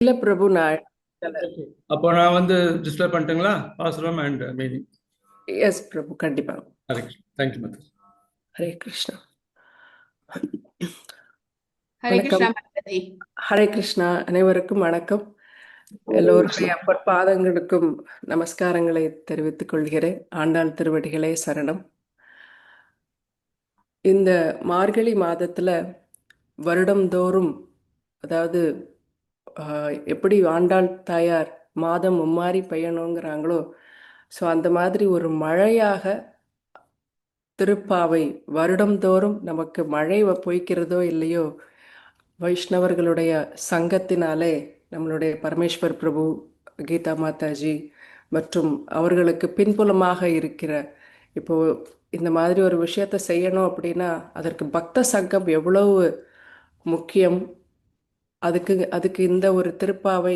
இல்ல பிரபு, நான் ஓகே. அப்போ நான் வந்து டிஸ்பிளே பண்ணிட்டுங்களா பாசுரம் அண்ட் மீனிங்? எஸ் பிரபு, கண்டிப்பா. ஹரே கிருஷ்ணா. Thank you mother. ஹரே கிருஷ்ணா. ஹரே வணக்கம். கிருஷ்ணா மாதாஜி. ஹரே கிருஷ்ணா. அனைவருக்கும் வணக்கம். எல்லோருடைய பொற்பாதங்களுக்கும் நமஸ்காரங்களை தெரிவித்துக் கொள்கிறேன். ஆண்டாள் திருவடிகளே சரணம். இந்த மார்கழி மாதத்துல வருடம்தோறும், அதாவது எப்படி ஆண்டாள் தாயார் மாதம் மும்மாரி பெய்யணுங்கிறாங்களோ, ஸோ அந்த மாதிரி ஒரு மழையாக திருப்பாவை வருடம்தோறும் நமக்கு மழை பொய்க்கிறதோ இல்லையோ, வைஷ்ணவர்களுடைய சங்கத்தினாலே நம்மளுடைய பரமேஸ்வர் பிரபு, கீதா மாதாஜி மற்றும் அவர்களுக்கு பின்புலமாக இருக்கிற, இப்போ இந்த மாதிரி ஒரு விஷயத்தை செய்யணும் அப்படின்னா அதற்கு பக்த சங்கம் எவ்வளவு முக்கியம். அதுக்கு அதுக்கு இந்த ஒரு திருப்பாவை,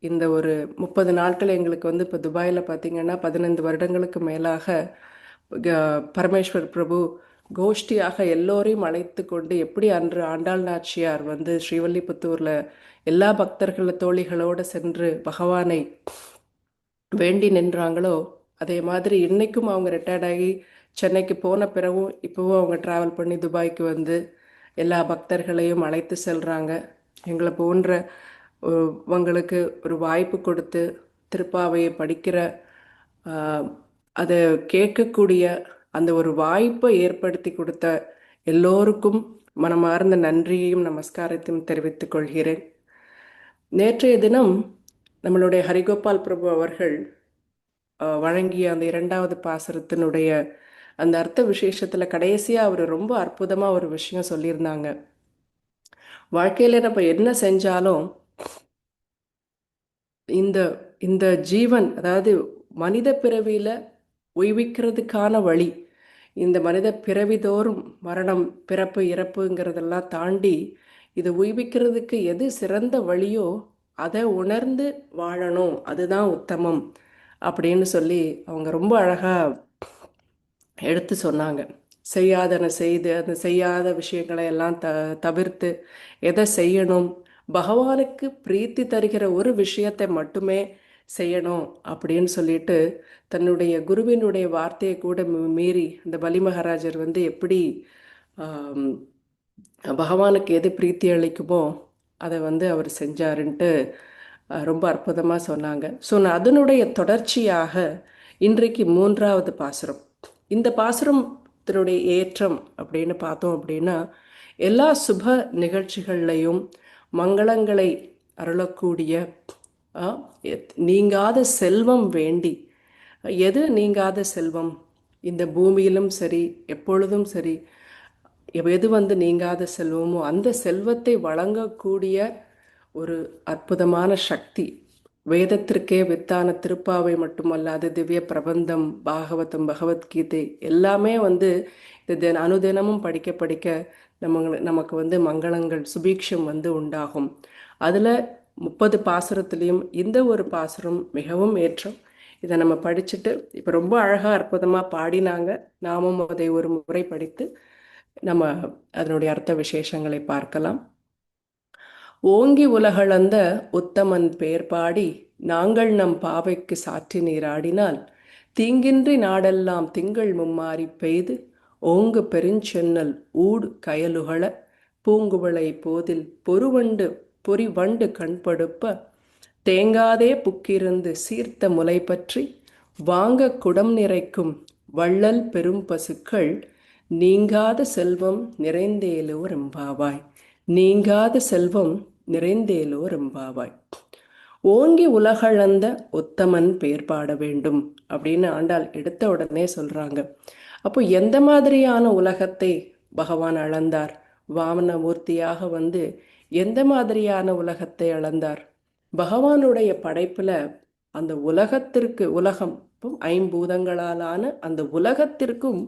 இந்த ஒரு 30 நாட்கள் எங்களுக்கு வந்து இப்போ துபாயில் பார்த்தீங்கன்னா 15 வருடங்களுக்கு மேலாக பரமேஸ்வர் பிரபு கோஷ்டியாக எல்லோரையும் அழைத்து கொண்டு, எப்படி அன்று ஆண்டாள் நாச்சியார் வந்து ஸ்ரீவல்லிபுத்தூரில் எல்லா பக்தர்கள் தோழிகளோடு சென்று பகவானை வேண்டி நின்றாங்களோ, அதே மாதிரி இன்னைக்கும் அவங்க ரிட்டையர்ட் ஆகி சென்னைக்கு போன பிறகும் இப்போவும் அவங்க ட்ராவல் பண்ணி துபாய்க்கு வந்து எல்லா பக்தர்களையும் அழைத்து செல்கிறாங்க. எங்களை போன்ற உங்களுக்கு ஒரு வாய்ப்பு கொடுத்து திருப்பாவையை படிக்கிற, அதை கேட்கக்கூடிய அந்த ஒரு வாய்ப்பை ஏற்படுத்தி கொடுத்த எல்லோருக்கும் மனமார்ந்த நன்றியையும் நமஸ்காரத்தையும் தெரிவித்துக் கொள்கிறேன். நேற்றைய தினம் நம்மளுடைய ஹரிகோபால் பிரபு அவர்கள் வழங்கிய அந்த 2வது பாசுரத்தினுடைய அந்த அர்த்த விசேஷத்தில் கடைசியாக அவர் ரொம்ப அற்புதமாக ஒரு விஷயம் சொல்லியிருந்தாங்க. வாழ்க்கையில் நம்ம என்ன செஞ்சாலும் இந்த இந்த ஜீவன், அதாவது மனித பிறவியில் உய்விக்கிறதுக்கான வழி, இந்த மனித பிறவிதோறும் மரணம் பிறப்பு இறப்புங்கிறதெல்லாம் தாண்டி இது உய்விக்கிறதுக்கு எது சிறந்த வழியோ அதை உணர்ந்து வாழணும், அதுதான் உத்தமம் அப்படின்னு சொல்லி அவங்க ரொம்ப அழகாக எடுத்து சொன்னாங்க. செய்யாதன செய்து அந்த செய்யாத விஷயங்களை எல்லாம் தவிர்த்து எதை செய்யணும், பகவானுக்கு பிரீத்தி தருகிற ஒரு விஷயத்தை மட்டுமே செய்யணும் அப்படின்னு சொல்லிட்டு தன்னுடைய குருவினுடைய வார்த்தையை கூட மீறி இந்த பலி மகாராஜர் வந்து எப்படி பகவானுக்கு எது பிரீத்தி அளிக்குமோ அதை வந்து அவர் செஞ்சாருன்ட்டு ரொம்ப அற்புதமாக சொன்னாங்க. ஸோ அதனுடைய தொடர்ச்சியாக இன்றைக்கு 3வது பாசுரம். இந்த பாசுரத்தினுடைய ஏற்றம் அப்படின்னு பார்த்தோம் அப்படின்னா, எல்லா சுப நிகழ்ச்சிகள்லையும் மங்களங்களை அருளக்கூடிய நீங்காத செல்வம் வேண்டி, எது நீங்காத செல்வம், இந்த பூமியிலும் சரி எப்பொழுதும் சரி எது வந்து நீங்காத செல்வமோ அந்த செல்வத்தை வழங்கக்கூடிய ஒரு அற்புதமான சக்தி, வேதத்திற்கே வித்தான திருப்பாவை மட்டுமல்லாது திவ்ய பிரபந்தம், பாகவதம், பகவத்கீதை எல்லாமே வந்து இது அனுதினமும் படிக்க படிக்க நமக்கு வந்து மங்களங்கள் சுபீக்ஷம் வந்து உண்டாகும். அதில் 30 பாசுரத்துலேயும் இந்த ஒரு பாசுரம் மிகவும் ஏற்றம். இதை நம்ம படிச்சுட்டு இப்போ ரொம்ப அழகாக அற்புதமாக பாடினாங்க. நாமும் அதை ஒரு முறை படித்து நம்ம அதனுடைய அர்த்த விசேஷங்களை பார்க்கலாம். ஓங்கி உலகளந்த உத்தமன் பேர் பாடி நாங்கள் நம் பாவைக்கு சாற்றி நீராடினால் தீங்கின்றி நாடெல்லாம் திங்கள் மும்மாறி பெய்து ஓங்கு பெருஞ்சென்னல் ஊடு கயலுகள பூங்குவளை போதில் பொறிவண்டு கண்படுப்ப தேங்காதே புக்கிருந்து சீர்த்த முலை பற்றி வாங்க குடம் நிறைக்கும் வள்ளல் பெரும் பசுக்கள் நீங்காத செல்வம் நிறைந்தேலோ ரெம்பாவாய், நீங்காத செல்வம் நிறைந்தேலோ ரெம்பாவாய். ஓங்கி உலகளந்த உத்தமன் பெயர் பாட வேண்டும் அப்படின்னு ஆண்டாள் எடுத்த உடனே சொல்றாங்க. அப்போ எந்த மாதிரியான உலகத்தை பகவான் அளந்தார்? வாமனமூர்த்தியாக வந்து எந்த மாதிரியான உலகத்தை அளந்தார்? பகவானுடைய படைப்புல அந்த உலகத்திற்கு, உலகம் ஐம்பூதங்களாலான அந்த உலகத்திற்கும்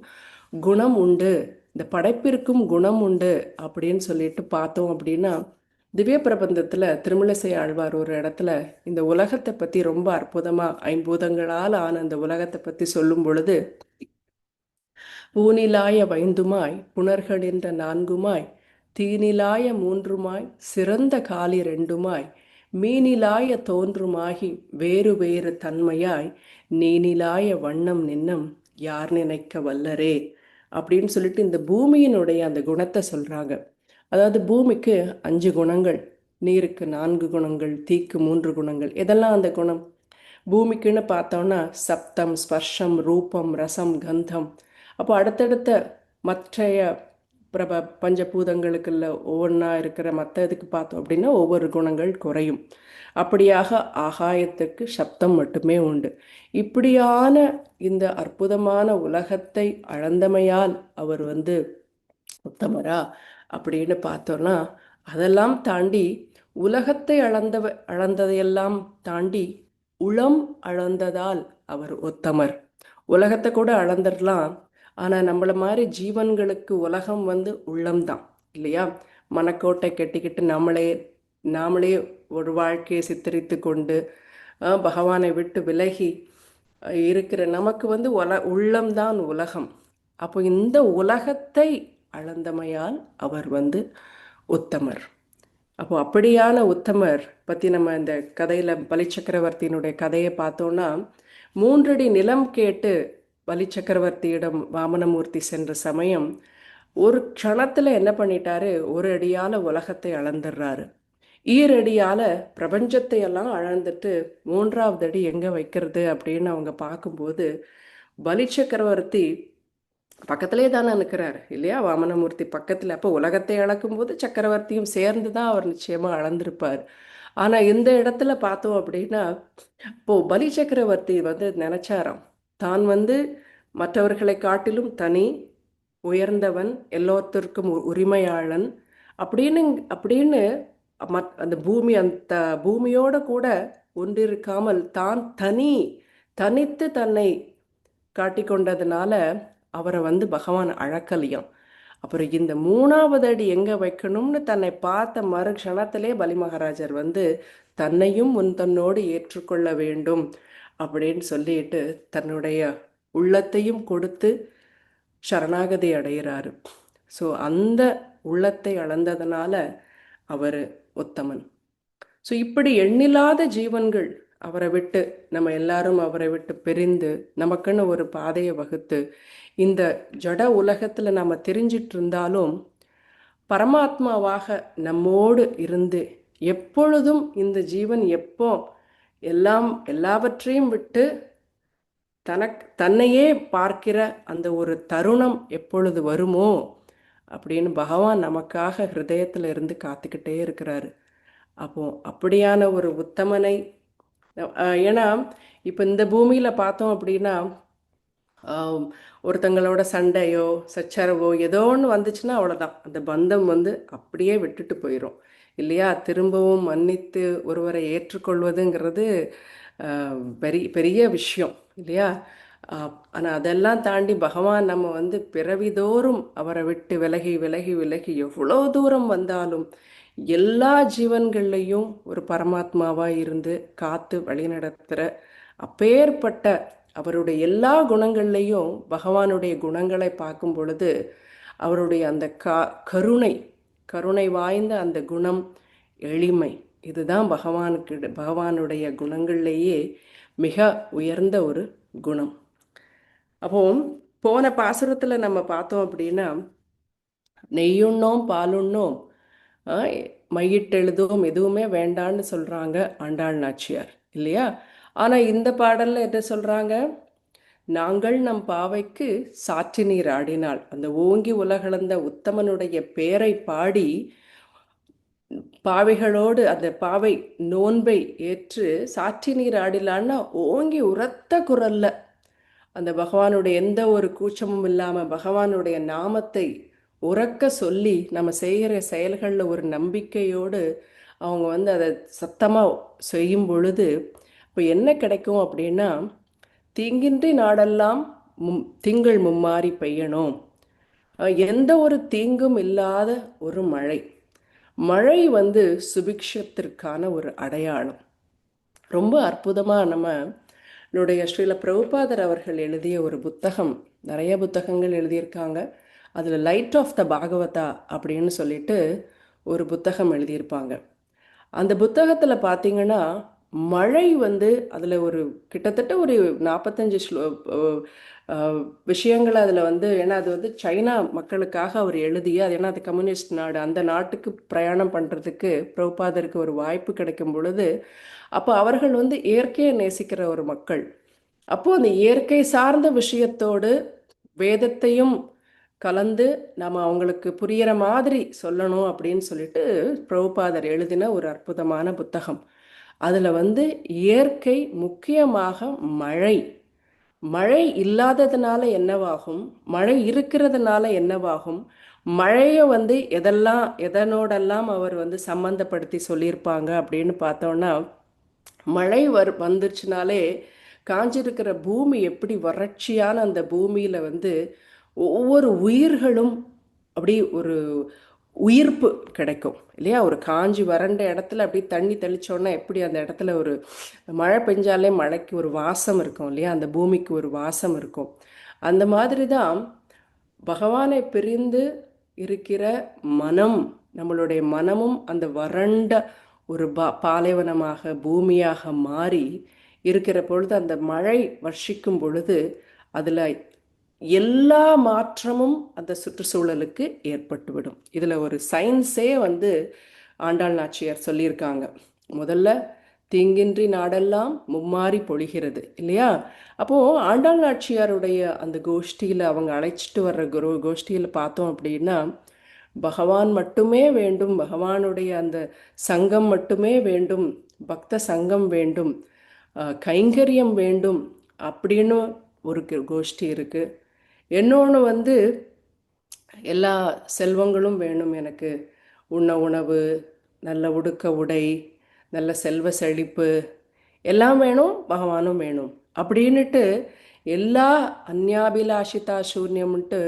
குணம் உண்டு, இந்த படைப்பிற்கும் குணம் உண்டு அப்படின்னு சொல்லிட்டு பார்த்தோம் அப்படின்னா, திவ்ய பிரபந்தத்தில் திருமழிசை ஆழ்வார் ஒரு இடத்துல இந்த உலகத்தை பற்றி ரொம்ப அற்புதமாக ஐம்பூதங்களால் ஆன அந்த உலகத்தை பற்றி சொல்லும் பொழுது, பூனிலாய வைந்துமாய் புணர்களின்ற நான்குமாய் தீனிலாய மூன்றுமாய் சிறந்த காலி ரெண்டுமாய் மீனிலாய தோன்றுமாகி வேறு வேறு தன்மையாய் நீனிலாய வண்ணம் நின்னம் யார் நினைக்க வல்லரே அப்படின்னு சொல்லிட்டு இந்த பூமியினுடைய அந்த குணத்தை சொல்றாங்க. அதாவது பூமிக்கு 5 குணங்கள், நீருக்கு 4 குணங்கள், தீக்கு 3 குணங்கள். எதெல்லாம் அந்த குணம்? பூமிக்குன்னு பார்த்தோம்னா சப்தம், ஸ்பர்ஷம், ரூபம், ரசம், கந்தம். அப்போ அடுத்தடுத்த மற்றைய பஞ்சபூதங்களுக்குள்ள ஒவ்வொன்றா இருக்கிற மற்ற இதுக்கு பார்த்தோம் அப்படின்னா ஒவ்வொரு குணங்கள் குறையும். அப்படியாக ஆகாயத்துக்கு சப்தம் மட்டுமே உண்டு. இப்படியான இந்த அற்புதமான உலகத்தை அளந்தமையால் அவர் உத்தமரா அப்படின்னு பார்த்தோன்னா, அதெல்லாம் தாண்டி உலகத்தை அளந்ததையெல்லாம் தாண்டி உளம் அளந்ததால் அவர் உத்தமர். உலகத்தை கூட அளந்துடலாம், ஆனால் நம்மள மாதிரி ஜீவன்களுக்கு உலகம் உள்ளம்தான் இல்லையா? மனக்கோட்டை கட்டிக்கிட்டு நாமளே ஒரு வாழ்க்கையை சித்தரித்து கொண்டு பகவானை விட்டு விலகி இருக்கிற நமக்கு உள்ளம்தான் உலகம். அப்போ இந்த உலகத்தை அளந்தமையால் அவர் உத்தமர். அப்போ அப்படியான உத்தமர் பற்றி நம்ம இந்த கதையில் பலி சக்கரவர்த்தியினுடைய கதையை பார்த்தோன்னா, 3 அடி நிலம் கேட்டு பலி சக்கரவர்த்தியிடம் வாமனமூர்த்தி சென்ற சமயம் ஒரு க்ஷணத்தில் என்ன பண்ணிட்டாரு? 1 அடியால் உலகத்தை அளந்துடுறாரு. ஈரடியால் பிரபஞ்சத்தை எல்லாம் அளந்துட்டு 3ஆவது அடி எங்கே வைக்கிறது அப்படின்னு அவங்க பார்க்கும்போது, பலி சக்கரவர்த்தி பக்கத்திலே தானே நிற்கிறார் இல்லையா? வாமனமூர்த்தி பக்கத்தில். அப்போ உலகத்தை அளக்கும்போது சக்கரவர்த்தியும் சேர்ந்து தான் அவர் நிச்சயமாக அளந்திருப்பார். ஆனால் இந்த இடத்துல பார்த்தோம் அப்படின்னா, இப்போது பலி சக்கரவர்த்தி நினச்சாராம், தான் மற்றவர்களை காட்டிலும் தனி, உயர்ந்தவன், எல்லோருத்திற்கும் உரிமையாளன் அப்படின்னு அப்படின்னு அந்த பூமியோட கூட ஒன்றிருக்காமல் தான் தனித்து தன்னை காட்டிக்கொண்டதுனால அவரை பகவான் அழக்கலையாம். அப்புறம் இந்த 3ஆவது அடி எங்கே வைக்கணும்னு தன்னை பார்த்த மறு க்ஷணத்திலே பலி மகாராஜர் தன்னையும் தன்னோடு ஏற்றுக்கொள்ள வேண்டும் அப்படின்னு சொல்லிட்டு தன்னுடைய உள்ளத்தையும் கொடுத்து சரணாகதி அடைகிறாரு. ஸோ அந்த உள்ளத்தை அளந்ததுனால அவர் உத்தமன். ஸோ இப்படி எண்ணில்லாத ஜீவன்கள் அவரை விட்டு, நம்ம எல்லாரும் அவரை விட்டு பிரிந்து நமக்குன்னு ஒரு பாதையை வகுத்து இந்த ஜட உலகத்தில் நம்ம தெரிஞ்சிட்டு இருந்தாலும் பரமாத்மாவாக நம்மோடு இருந்து எப்பொழுதும் இந்த ஜீவன் எப்போ எல்லாவற்றையும் விட்டு தன்னையே பார்க்கிற அந்த ஒரு தருணம் எப்பொழுது வருமோ அப்படின்னு பகவான் நமக்காக ஹிருதயத்தில் இருந்து காத்துக்கிட்டே இருக்கிறாரு. அப்போ அப்படியான ஒரு உத்தமனை, ஏன்னா இப்போ இந்த பூமியில் பார்த்தோம் அப்படின்னா ஒருத்தங்களோட சண்டையோ சச்சரவோ ஏதோ ஒன்று வந்துச்சுன்னா அவ்வளோதான், அந்த பந்தம் அப்படியே விட்டுட்டு போயிடும் இல்லையா? திரும்பவும் மன்னித்து ஒருவரை ஏற்றுக்கொள்வதுங்கிறது பெரிய விஷயம் இல்லையா? ஆனால் அதெல்லாம் தாண்டி பகவான் நம்ம பிறவிதோறும் அவரை விட்டு விலகி விலகி விலகி எவ்வளோ தூரம் வந்தாலும் எல்லா ஜீவன்கள்லையும் ஒரு பரமாத்மாவாக இருந்து காத்து வழிநடத்துகிற அப்பேற்பட்ட அவருடைய எல்லா குணங்கள்லையும் பகவானுடைய குணங்களை பார்க்கும் பொழுது அவருடைய அந்த கருணை வாய்ந்த அந்த குணம், எளிமை, இதுதான் பகவானுடைய குணங்கள்லேயே மிக உயர்ந்த ஒரு குணம். அப்போ போன பாசுரத்தில் நம்ம பார்த்தோம் அப்படின்னா, நெய்யுண்ணோம் பாலுண்ணோம் மையிட்டெழுதும் எதுவுமே வேண்டான்னு சொல்கிறாங்க ஆண்டாள் நாச்சியார் இல்லையா? ஆனால் இந்த பாடலில் என்ன சொல்கிறாங்க? நாங்கள் நம் பாவைக்கு சாற்றி நீர் ஆடினாள். அந்த ஓங்கி உலகளந்த உத்தமனுடைய பேரை பாடி பாவைகளோடு அந்த பாவை நோன்பை ஏற்று சாற்றி நீர் ஆடினாள்னா ஓங்கி உரத்த குரல்ல அந்த பகவானுடைய எந்த ஒரு கூச்சமும் இல்லாமல் பகவானுடைய நாமத்தை உறக்க சொல்லி நம்ம செய்கிற செயல்களில் ஒரு நம்பிக்கையோடு அவங்க அதை சத்தமாக செய்யும் பொழுது இப்போ என்ன கிடைக்கும் அப்படின்னா, தீங்கின்றி நாடெல்லாம் திங்கள் மும்மாறி பெய்யணும். எந்த ஒரு தீங்கும் இல்லாத ஒரு மழை சுபிக்ஷத்திற்கான ஒரு அடையாளம். ரொம்ப அற்புதமாக நம்மளுடைய ஸ்ரீல பிரபுபாதர் அவர்கள் எழுதிய ஒரு புத்தகம், நிறைய புத்தகங்கள் எழுதியிருக்காங்க. அதில் லைட் ஆஃப் த பாகவதா அப்படின்னு சொல்லிட்டு ஒரு புத்தகம் எழுதியிருப்பாங்க. அந்த புத்தகத்தில் பார்த்தீங்கன்னா மழை வந்து அதில் ஒரு கிட்டத்தட்ட ஒரு 45 விஷயங்கள் அதில் வந்து, ஏன்னா அது வந்து சைனா மக்களுக்காக அவர் எழுதிய அது, ஏன்னா அது கம்யூனிஸ்ட் நாடு, அந்த நாட்டுக்கு பிரயாணம் பண்ணுறதுக்கு பிரபுபாதருக்கு ஒரு வாய்ப்பு கிடைக்கும் பொழுது, அப்போ அவர்கள் வந்து இயற்கையை நேசிக்கிற ஒரு மக்கள். அப்போது அந்த இயற்கை சார்ந்த விஷயத்தோடு வேதத்தையும் கலந்து நம்ம அவங்களுக்கு புரிகிற மாதிரி சொல்லணும் அப்படின்னு சொல்லிட்டு பிரபுபாதர் எழுதின ஒரு அற்புதமான புத்தகம். அதில் வந்து இயற்கை, முக்கியமாக மழை, மழை இல்லாததுனால என்னவாகும், மழை இருக்கிறதுனால என்னவாகும், மழையை வந்து எதனோடெல்லாம் அவர் வந்து சம்மந்தப்படுத்தி சொல்லியிருப்பாங்க அப்படின்னு பார்த்தோன்னா, மழை வந்துருச்சுனாலே காஞ்சிருக்கிற பூமி எப்படி வறட்சியான அந்த பூமியில் வந்து ஒவ்வொரு உயிர்களும் அப்படி ஒரு உயிர்ப்பு கிடைக்கும் இல்லையா. ஒரு காஞ்சி வறண்ட இடத்துல அப்படி தண்ணி தெளிச்சோன்னா எப்படி அந்த இடத்துல ஒரு மழை பெஞ்சாலே மழைக்கு ஒரு வாசம் இருக்கும் இல்லையா, அந்த பூமிக்கு ஒரு வாசம் இருக்கும். அந்த மாதிரி தான் பகவானை பிரிந்து இருக்கிற மனம், நம்மளுடைய மனமும் அந்த வறண்ட ஒரு பாலைவனமாக பூமியாக மாறி இருக்கிற பொழுது, அந்த மழை வர்ஷிக்கும் பொழுது அதில் எல்லா மாற்றமும் அந்த சுற்றுச்சூழலுக்கு ஏற்பட்டுவிடும். இதில் ஒரு சயின்ஸே வந்து ஆண்டாள் நாச்சியார் சொல்லியிருக்காங்க. முதல்ல தீங்கின்றி நாடெல்லாம் மும்மாறி பொழிகிறது இல்லையா. அப்போது ஆண்டாள் நாச்சியாருடைய அந்த கோஷ்டியில் அவங்க அழைச்சிட்டு வர்ற கோஷ்டியில் பார்த்தோம் அப்படின்னா, பகவான் மட்டுமே வேண்டும், பகவானுடைய அந்த சங்கம் மட்டுமே வேண்டும், பக்த சங்கம் வேண்டும், கைங்கரியம் வேண்டும் அப்படின்னு ஒரு கோஷ்டி இருக்குது. இன்னொன்று வந்து எல்லா செல்வங்களும் வேணும் எனக்கு, உண்ண உணவு, நல்ல உடுக்க உடை, நல்ல செல்வ செழிப்பு எல்லாம் வேணும், பகவானும் வேணும் அப்படின்னுட்டு எல்லா அந்யாபிலாஷிதா சூன்யம்ன்ட்டு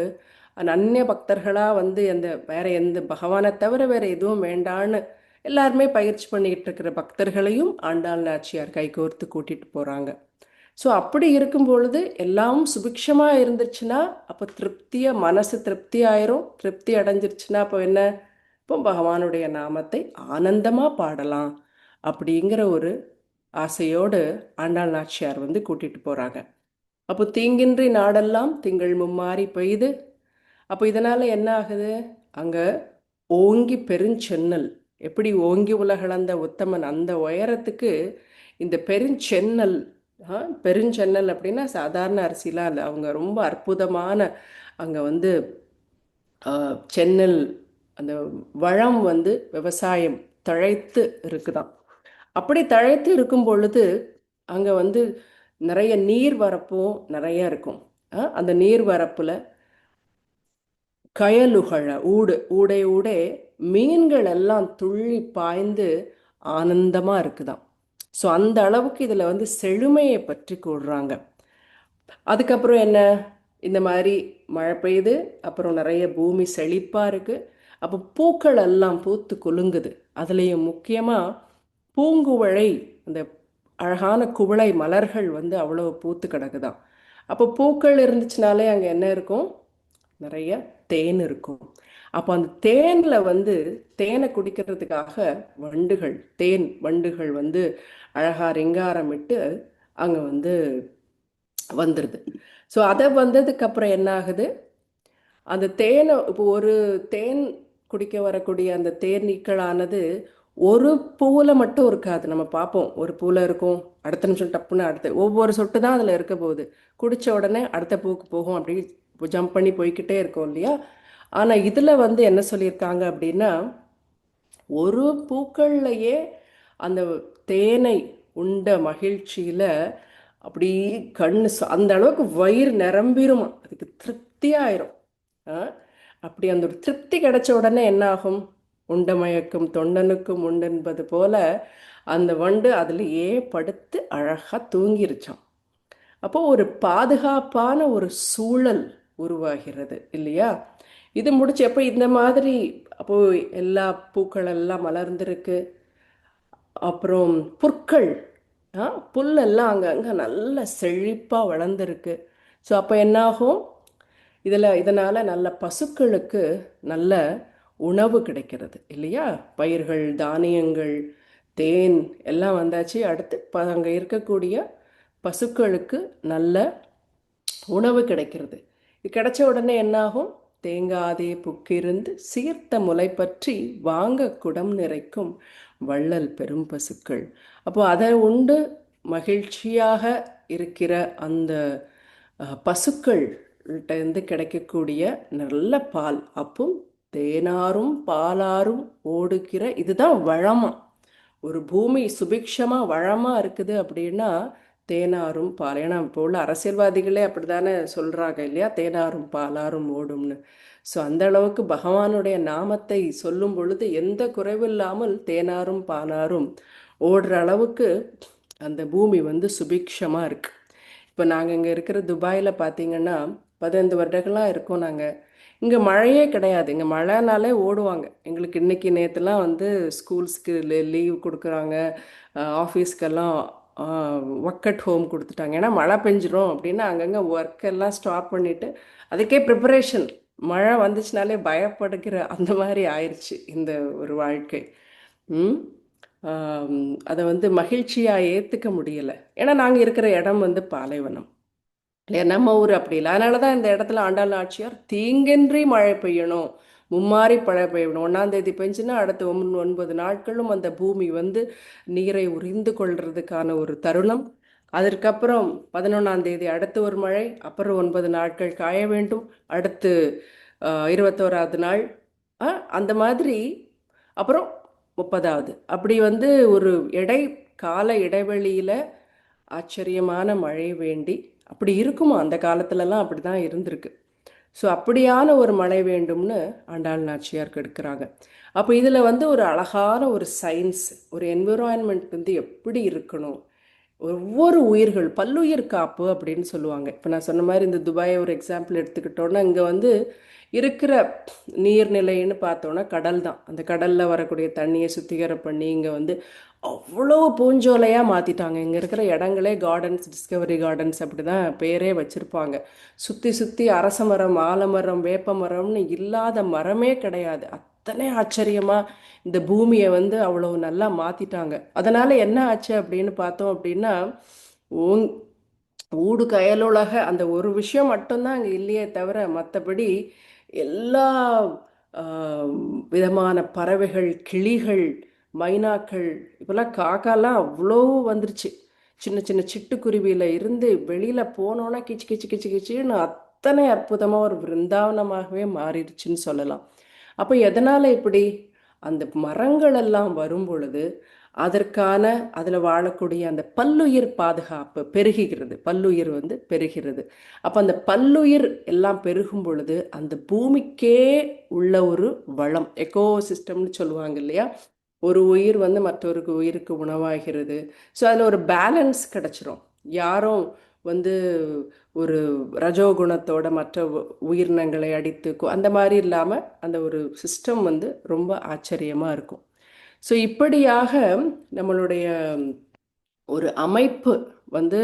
அந்நிய பக்தர்களாக வந்து அந்த வேற எந்த பகவானை தவிர வேற எதுவும் வேண்டான்னு எல்லாருமே பயிற்சி பண்ணிக்கிட்டு இருக்கிற பக்தர்களையும் ஆண்டாள் நாச்சியார் கைகோர்த்து கூட்டிகிட்டு போகிறாங்க. ஸோ அப்படி இருக்கும் பொழுது எல்லாம் சுபிக்ஷமாக இருந்துச்சுன்னா அப்போ திருப்தியாக மனசு திருப்தி ஆயிரும். திருப்தி அடைஞ்சிருச்சுன்னா அப்போ என்ன, இப்போ பகவானுடைய நாமத்தை ஆனந்தமாக பாடலாம் அப்படிங்கிற ஒரு ஆசையோடு ஆண்டாள் நாச்சியார் வந்து கூட்டிகிட்டு போகிறாங்க. அப்போ தீங்கின்றி நாடெல்லாம் திங்கள் மும்மாறி பெய்து. அப்போ இதனால் என்ன ஆகுது, அங்கே ஓங்கி பெருஞ்சென்னல், எப்படி ஓங்கி உலகளந்த உத்தமன் அந்த உயரத்துக்கு இந்த பெருஞ்சென்னல், பெருஞ்சென்னல் அப்படின்னா சாதாரண அரிசிலாம் இல்லை, அவங்க ரொம்ப அற்புதமான அங்கே வந்து சென்னல் அந்த வளம் வந்து விவசாயம் தழைத்து இருக்குதான். அப்படி தழைத்து இருக்கும் பொழுது அங்கே வந்து நிறைய நீர் வரப்பும் நிறைய இருக்கும். அந்த நீர் வரப்பில் கயலுகழ ஊடே ஊடே மீன்கள் எல்லாம் துள்ளி பாய்ந்து ஆனந்தமாக இருக்குதாம். ஸோ அந்த அளவுக்கு இதில் வந்து செழுமையை பற்றி கூடுறாங்க. அதுக்கப்புறம் என்ன, இந்த மாதிரி மழை பெய்யுது, அப்புறம் நிறைய பூமி செழிப்பாக இருக்குது. அப்போ பூக்கள் எல்லாம் பூத்து குலுங்குது. அதுலேயும் முக்கியமாக பூங்குவளை, அந்த அழகான குவளை மலர்கள் வந்து அவ்வளோ பூத்து கிடக்குதான். அப்போ பூக்கள் இருந்துச்சுனாலே அங்கே என்ன இருக்கும், நிறைய தேன் இருக்கும். அப்போ அந்த தேனில் வந்து தேனை குடிக்கிறதுக்காக வண்டுகள், தேன் வண்டுகள் வந்து அழகாக ரிங்காரமிட்டு அங்கே வந்து வந்துடுது. ஸோ அதை வந்ததுக்கப்புறம் என்ன ஆகுது, அந்த தேனை இப்போ ஒரு தேன் குடிக்க வரக்கூடிய அந்த தேனீக்களானது ஒரு பூவில் மட்டும் இருக்காது. நம்ம பார்ப்போம், ஒரு பூவில் இருக்கும், அடுத்த நிமிஷம் டப்புன்னு அடுத்த ஒவ்வொரு சொட்டு தான் அதில் இருக்க போகுது. குடித்த உடனே அடுத்த பூக்கு போகும், அப்படி ஜம்ப் பண்ணி போய்கிட்டே இருக்கும் இல்லையா. ஆனால் இதில் வந்து என்ன சொல்லியிருக்காங்க அப்படின்னா, ஒரு பூக்கள்லையே அந்த தேனை உண்ட மகிழ்ச்சியில் அப்படி கண்ணு அந்த அளவுக்கு வயிறு நிரம்பிருமா, அதுக்கு திருப்தியாயிரும். அப்படி அந்த ஒரு திருப்தி கிடைச்ச உடனே என்ன ஆகும், உண்டமயக்கும் தொண்டனுக்கும் உண்டென்பது போல அந்த வண்டு அதுலேயே படுத்து அழகாக தூங்கிருச்சான். அப்போது ஒரு பாதுகாப்பான ஒரு சூழல் உருவாகிறது இல்லையா. இது முடிச்சு எப்போ இந்த மாதிரி அப்போது எல்லா பூக்கள் எல்லாம் மலர்ந்துருக்கு. அப்புறம் புற்கள், புல்லெல்லாம் அங்கங்கே நல்ல செழிப்பாக வளர்ந்துருக்கு. ஸோ அப்போ என்னாகும், இதனால் நல்ல பசுக்களுக்கு நல்ல உணவு கிடைக்கிறது இல்லையா. பயிர்கள், தானியங்கள், தேன் எல்லாம் வந்தாச்சு. அடுத்து அங்கே இருக்கக்கூடிய பசுக்களுக்கு நல்ல உணவு கிடைக்கிறது. இது கிடைச்ச உடனே என்னாகும்? தேங்காதே புக்கிருந்து சீர்த்த முலை பற்றி வாங்க குடம் நிறைக்கும் வள்ளல் பெரும் பசுக்கள். அப்போ அதை உண்டு மகிழ்ச்சியாக இருக்கிற அந்த பசுக்கள்கிட்ட இருந்து கிடைக்கக்கூடிய நல்ல பால், அப்போ தேனாரும் பாலாரும் ஓடுகிற இதுதான் வளமா. ஒரு பூமி சுபிக்ஷமாக வளமாக இருக்குது அப்படின்னா தேனாரும் பால். ஏன்னா இப்போ உள்ள அரசியல்வாதிகளே அப்படி தானே சொல்கிறாங்க இல்லையா, தேனாரும் பாலாரும் ஓடும்னு. ஸோ அந்த அளவுக்கு பகவானுடைய நாமத்தை சொல்லும் பொழுது எந்த குறைவில்லாமல் தேனாரும் பாலாரும் ஓடுற அளவுக்கு அந்த பூமி வந்து சுபிக்ஷமாக இருக்குது. இப்போ நாங்கள் இங்கே இருக்கிற துபாயில் பார்த்தீங்கன்னா 15 வருடங்களாக இருக்கோம் நாங்கள். இங்கே மழையே கிடையாது. இங்கே மழைனாலே ஓடுவாங்க. எங்களுக்கு இன்றைக்கி நேற்றுலாம் வந்து ஸ்கூல்ஸ்க்கு லீவ் கொடுக்குறாங்க, ஆஃபீஸ்க்கெல்லாம் ஒர்க் அட் ஹோம் கொடுத்துட்டாங்க. ஏன்னா மழை பெஞ்சிரும் அப்படின்னா அங்கங்கே ஒர்க்கெல்லாம் ஸ்டாப் பண்ணிவிட்டு அதுக்கே ப்ரிப்பரேஷன். மழை வந்துச்சுனாலே பயப்படுகிற அந்த மாதிரி ஆயிடுச்சு இந்த ஒரு வாழ்க்கை. அதை வந்து மகிழ்ச்சியாக ஏற்றுக்க முடியலை. ஏன்னா நாங்கள் இருக்கிற இடம் வந்து பாலைவனம் இல்லையா, நம்ம ஊர் அப்படி இல்லை. அதனால தான் இந்த இடத்துல ஆண்டாள் நாச்சியார் தீங்கின்றி மழை பெய்யணும், மும்மாறி மழை பெய்யணும். 1ஆம் தேதி பெஞ்சுன்னா அடுத்த 9 நாட்களும் அந்த பூமி வந்து நீரை உறிந்து கொள்றதுக்கான ஒரு தருணம். அதற்கப்புறம் 11ஆம் தேதி அடுத்து ஒரு மழை, அப்புறம் 9 நாட்கள் காய வேண்டும், அடுத்து 21ஆவது நாள் அந்த மாதிரி, அப்புறம் 30ஆவது, அப்படி வந்து ஒரு கால இடைவெளியில் ஆச்சரியமான மழை வேண்டி அப்படி இருக்குமா. அந்த காலத்துலலாம் அப்படி தான் இருந்திருக்கு. ஸோ அப்படியான ஒரு மழை வேண்டும்னு ஆண்டாள் நாச்சியார் கெடுக்கிறாங்க. அப்போ இதில் வந்து ஒரு அழகான ஒரு சயின்ஸ், ஒரு என்விரான்மெண்ட் வந்து எப்படி இருக்கணும், ஒவ்வொரு உயிர்கள் பல்லுயிர் காப்பு அப்படின்னு சொல்லுவாங்க. இப்போ நான் சொன்ன மாதிரி இந்த துபாயை ஒரு எக்ஸாம்பிள் எடுத்துக்கிட்டோன்னா, இங்கே வந்து இருக்கிற நீர்நிலைன்னு பார்த்தோன்னா கடல் தான். அந்த கடலில் வரக்கூடிய தண்ணியை சுத்திகரம் பண்ணி இங்கே வந்து அவ்வளோ பூஞ்சோலையாக மாற்றிட்டாங்க. இங்கே இருக்கிற இடங்களே கார்டன்ஸ், டிஸ்கவரி கார்டன்ஸ் அப்படி தான் பேரே வச்சுருப்பாங்க. சுற்றி சுற்றி அரச மரம், ஆலமரம், வேப்ப மரம்னு இல்லாத மரமே கிடையாது. அத்தனை ஆச்சரியமாக இந்த பூமியை வந்து அவ்வளோ நல்லா மாற்றிட்டாங்க. அதனால் என்ன ஆச்சு அப்படின்னு பார்த்தோம் அப்படின்னா, ஊடு கயலுலக அந்த ஒரு விஷயம் மட்டும்தான் அங்கே இல்லையே தவிர மற்றபடி எல்லா விதமான பறவைகள், கிளிகள், மைனாக்கள், இப்போல்லாம் காக்காலாம் அவ்வளோ வந்துருச்சு. சின்ன சின்ன சிட்டுக்குருவியில் இருந்து வெளியில் போனோன்னா கிச்சு கிச்சு கிச்சு கிச்சுன்னு அத்தனை அற்புதமாக ஒரு பிருந்தாவனமாகவே மாறிடுச்சுன்னு சொல்லலாம். அப்போ எதனால் இப்படி? அந்த மரங்கள் எல்லாம் வரும் பொழுது அதற்கான அதில் வாழக்கூடிய அந்த பல்லுயிர் பாதுகாப்பு பெருகுகிறது, பல்லுயிர் வந்து பெருகிறது. அப்போ அந்த பல்லுயிர் எல்லாம் பெருகும் பொழுது அந்த பூமிக்கே உள்ள ஒரு வளம், எக்கோசிஸ்டம்னு சொல்லுவாங்க இல்லையா, ஒரு உயிர் வந்து மற்றொரு உயிருக்கு உணவாகிறது. ஸோ அதில் ஒரு பேலன்ஸ் கிடச்சிரும். யாரும் வந்து ஒரு ரஜோகுணத்தோட மற்ற உயிரினங்களை அடித்து அந்த மாதிரி இல்லாமல் அந்த ஒரு சிஸ்டம் வந்து ரொம்ப ஆச்சரியமாக இருக்கும். ஸோ இப்படியாக நம்மளுடைய ஒரு அமைப்பு வந்து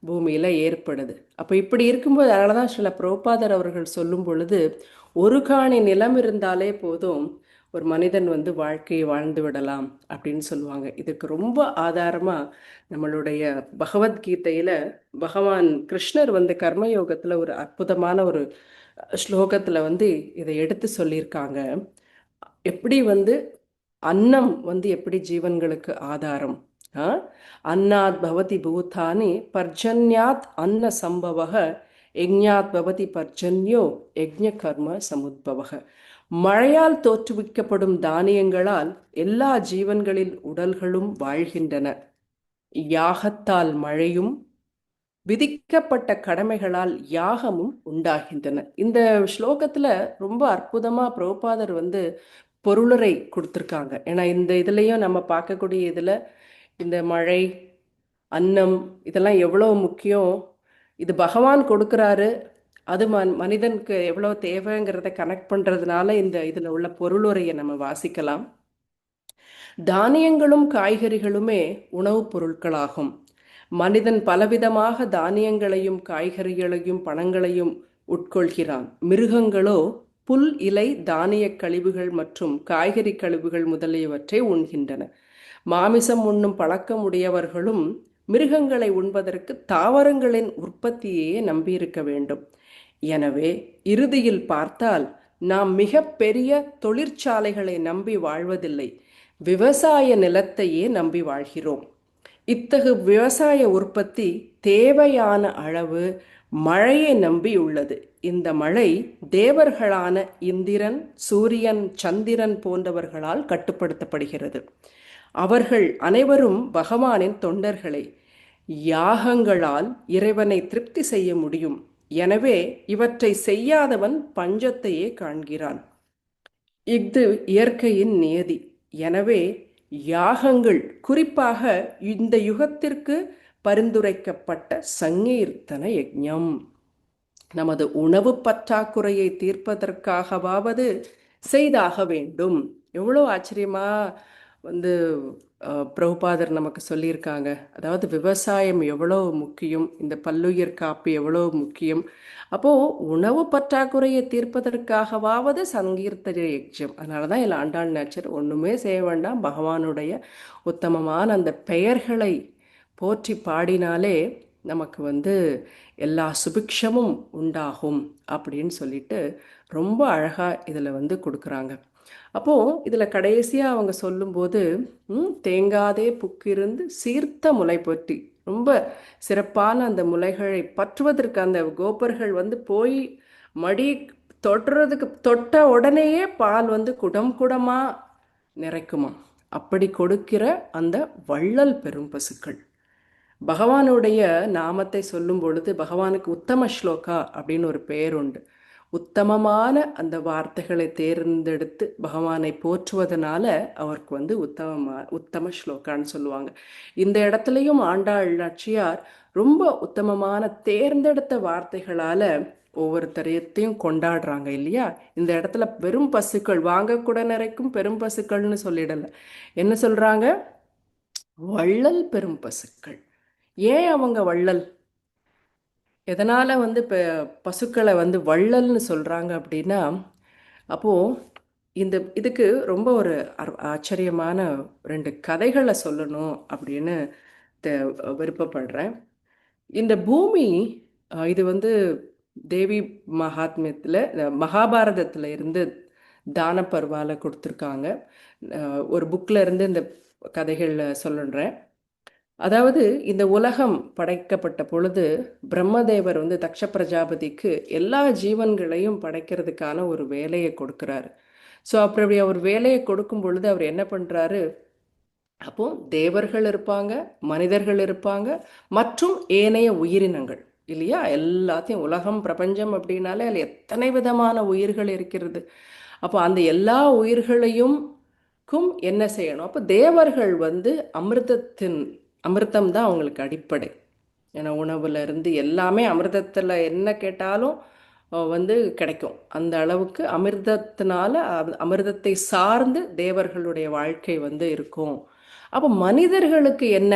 பூமியில் ஏற்படுது. அப்போ இப்படி இருக்கும்போது அதனால தான் சில பிரபுபாதர் அவர்கள் சொல்லும் பொழுது, ஒரு காணி நிலம் இருந்தாலே போதும் ஒரு மனிதன் வந்து வாழ்க்கையை வாழ்ந்து விடலாம் அப்படின்னு சொல்லுவாங்க. இதுக்கு ரொம்ப ஆதாரமாக நம்மளுடைய பகவத்கீதையில் பகவான் கிருஷ்ணர் வந்து கர்மயோகத்தில் ஒரு அற்புதமான ஒரு ஸ்லோகத்தில் வந்து இதை எடுத்து சொல்லியிருக்காங்க. எப்படி வந்து அன்னம் வந்து எப்படி ஜீவன்களுக்கு ஆதாரம், அன்னாத் பவதி பூதானி பர்ஜன்யாத் அன்ன சம்பவக யஜ்ஞாத் பவதி பர்ஜன்யோ யஜ்ஞ கர்ம சமுத்பவக. மழையால் தோற்றுவிக்கப்படும் தானியங்களால் எல்லா ஜீவன்களின் உடல்களும் வாழ்கின்றன. யாகத்தால் மழையும் விதிக்கப்பட்ட கடமைகளால் யாகமும் உண்டாகின்றன. இந்த ஸ்லோகத்தில் ரொம்ப அற்புதமாக பிரபுபாதர் வந்து பொருளுரை கொடுத்துருக்காங்க. ஏன்னா இந்த இதுலேயும் நம்ம பார்க்கக்கூடிய இதில் இந்த மழை, அன்னம் இதெல்லாம் எவ்வளோ முக்கியம், இது பகவான் கொடுக்குறாரு, அது மனிதனுக்கு எவ்வளோ தேவைங்கிறத கனெக்ட் பண்ணுறதுனால இந்த இதில் உள்ள பொருளுரையை நம்ம வாசிக்கலாம். தானியங்களும் காய்கறிகளுமே உணவுப் பொருட்களாகும். மனிதன் பலவிதமாக தானியங்களையும் காய்கறிகளையும் பழங்களையும் உட்கொள்கிறான். மிருகங்களோ புல், இலை, தானிய கழிவுகள் மற்றும் காய்கறி கழிவுகள் முதலியவற்றை உண்கின்றன. மாமிசம் உண்ணும் பழக்கம் உடையவர்களும் மிருகங்களை உண்பதற்கு தாவரங்களின் உற்பத்தியையே நம்பியிருக்க வேண்டும். எனவே இறுதியில் பார்த்தால் நாம் மிக பெரிய தொழிற்சாலைகளை நம்பி வாழ்வதில்லை, விவசாய நிலத்தையே நம்பி வாழ்கிறோம். இத்தகு விவசாய உற்பத்தி தேவையான அளவு மழையை நம்பி உள்ளது. இந்த மழை தேவர்களான இந்திரன், சூரியன், சந்திரன் போன்றவர்களால் கட்டுப்படுத்தப்படுகிறது. அவர்கள் அனைவரும் பகவானின் தொண்டர்களே. யாகங்களால் இறைவனை திருப்தி செய்ய முடியும். எனவே இவற்றை செய்யாதவன் பஞ்சத்தையே காண்கிறான். இது இயற்கையின் நியதி. எனவே யாகங்கள், குறிப்பாக இந்த யுகத்திற்கு பரிந்துரைக்கப்பட்ட சங்கீர்த்தன யஜ்ஞம், நமது உணவு பற்றாக்குறையை தீர்ப்பதற்காகவாவது செய்தாக வேண்டும். எவ்வளோ ஆச்சரியமா வந்து பிரபுபாதர் நமக்கு சொல்லியிருக்காங்க. அதாவது விவசாயம் எவ்வளோ முக்கியம், இந்த பல்லுயிர் காப்பு எவ்வளோ முக்கியம். அப்போது உணவு பற்றாக்குறையை தீர்ப்பதற்காகவாவது சங்கீர்த்தன யஜ்ஞம். அதனால தான் இல்லை ஆண்டாள் நாச்சியார் ஒன்றுமே செய்ய வேண்டாம், பகவானுடைய உத்தமமான அந்த பெயர்களை போற்றி பாடினாலே நமக்கு வந்து எல்லா சுபிக்ஷமும் உண்டாகும் அப்படின்னு சொல்லிட்டு ரொம்ப அழகாக இதில் வந்து கொடுக்குறாங்க. அப்போது இதில் கடைசியாக அவங்க சொல்லும்போது தேங்காதே புக்கிருந்து சீர்த்த முளை பற்றி, ரொம்ப சிறப்பான அந்த முளைகளை பற்றுவதற்கு அந்த கோபர்கள் வந்து போய் மடி தொட்ட உடனேயே பால் வந்து குடம் குடமாக நிறைக்குமா. அப்படி கொடுக்கிற அந்த வள்ளல் பெரும் பசுக்கள். பகவானுடைய நாமத்தை சொல்லும் பொழுது பகவானுக்கு உத்தம ஸ்லோகா அப்படின்னு ஒரு பெயர் உண்டு. உத்தமமான அந்த வார்த்தைகளை தேர்ந்தெடுத்து பகவானை போற்றுவதனால அவருக்கு வந்து உத்தம ஸ்லோகான்னு சொல்லுவாங்க. இந்த இடத்துலையும் ஆண்டாள் நாச்சியார் ரொம்ப உத்தமமான தேர்ந்தெடுத்த வார்த்தைகளால ஒவ்வொருத்தரையத்தையும் கொண்டாடுறாங்க இல்லையா. இந்த இடத்துல வெறும் பசுக்கள், வாங்கக்கூட நிறைக்கும் பெரும் பசுக்கள்னு சொல்லிடல. என்ன சொல்றாங்க? வள்ளல் பெரும் பசுக்கள். ஏன் அவங்க வள்ளல், எதனால் வந்து இப்போ பசுக்களை வந்து வள்ளல்னு சொல்கிறாங்க அப்படின்னா, அப்போது இதுக்கு ரொம்ப ஒரு ஆச்சரியமான 2 கதைகளை சொல்லணும் அப்படின்னு விருப்பப்படுறேன். இந்த பூமி, இது வந்து தேவி மகாத்மியத்தில், மகாபாரதத்தில் இருந்து தான பர்வால கொடுத்துருக்காங்க. ஒரு புக்கில் இருந்து இந்த கதைகளில் சொல்லுறேன். அதாவது இந்த உலகம் படைக்கப்பட்ட பொழுது பிரம்மதேவர் வந்து தக்ஷ பிரஜாபதிக்கு எல்லா ஜீவன்களையும் படைக்கிறதுக்கான ஒரு வேலையை கொடுக்குறாரு. ஸோ அப்படி அவர் வேலையை கொடுக்கும் பொழுது அவர் என்ன பண்ணுறாரு, அப்போ தேவர்கள் இருப்பாங்க, மனிதர்கள் இருப்பாங்க, மற்றும் ஏனைய உயிரினங்கள் இல்லையா. எல்லாத்தையும், உலகம் பிரபஞ்சம் அப்படின்னாலே அதில் எத்தனை விதமான உயிர்கள் இருக்கிறது. அப்போ அந்த எல்லா உயிர்களையும் என்ன செய்யணும். அப்போ தேவர்கள் வந்து அமிர்தம் தான் அவங்களுக்கு அடிப்படை. ஏன்னா உணவுல இருந்து எல்லாமே அமிர்தத்தில் என்ன கேட்டாலும் வந்து கிடைக்கும். அந்த அளவுக்கு அமிர்தத்தினால, அமிர்தத்தை சார்ந்து தேவர்களுடைய வாழ்க்கை வந்து இருக்கும். அப்போ மனிதர்களுக்கு என்ன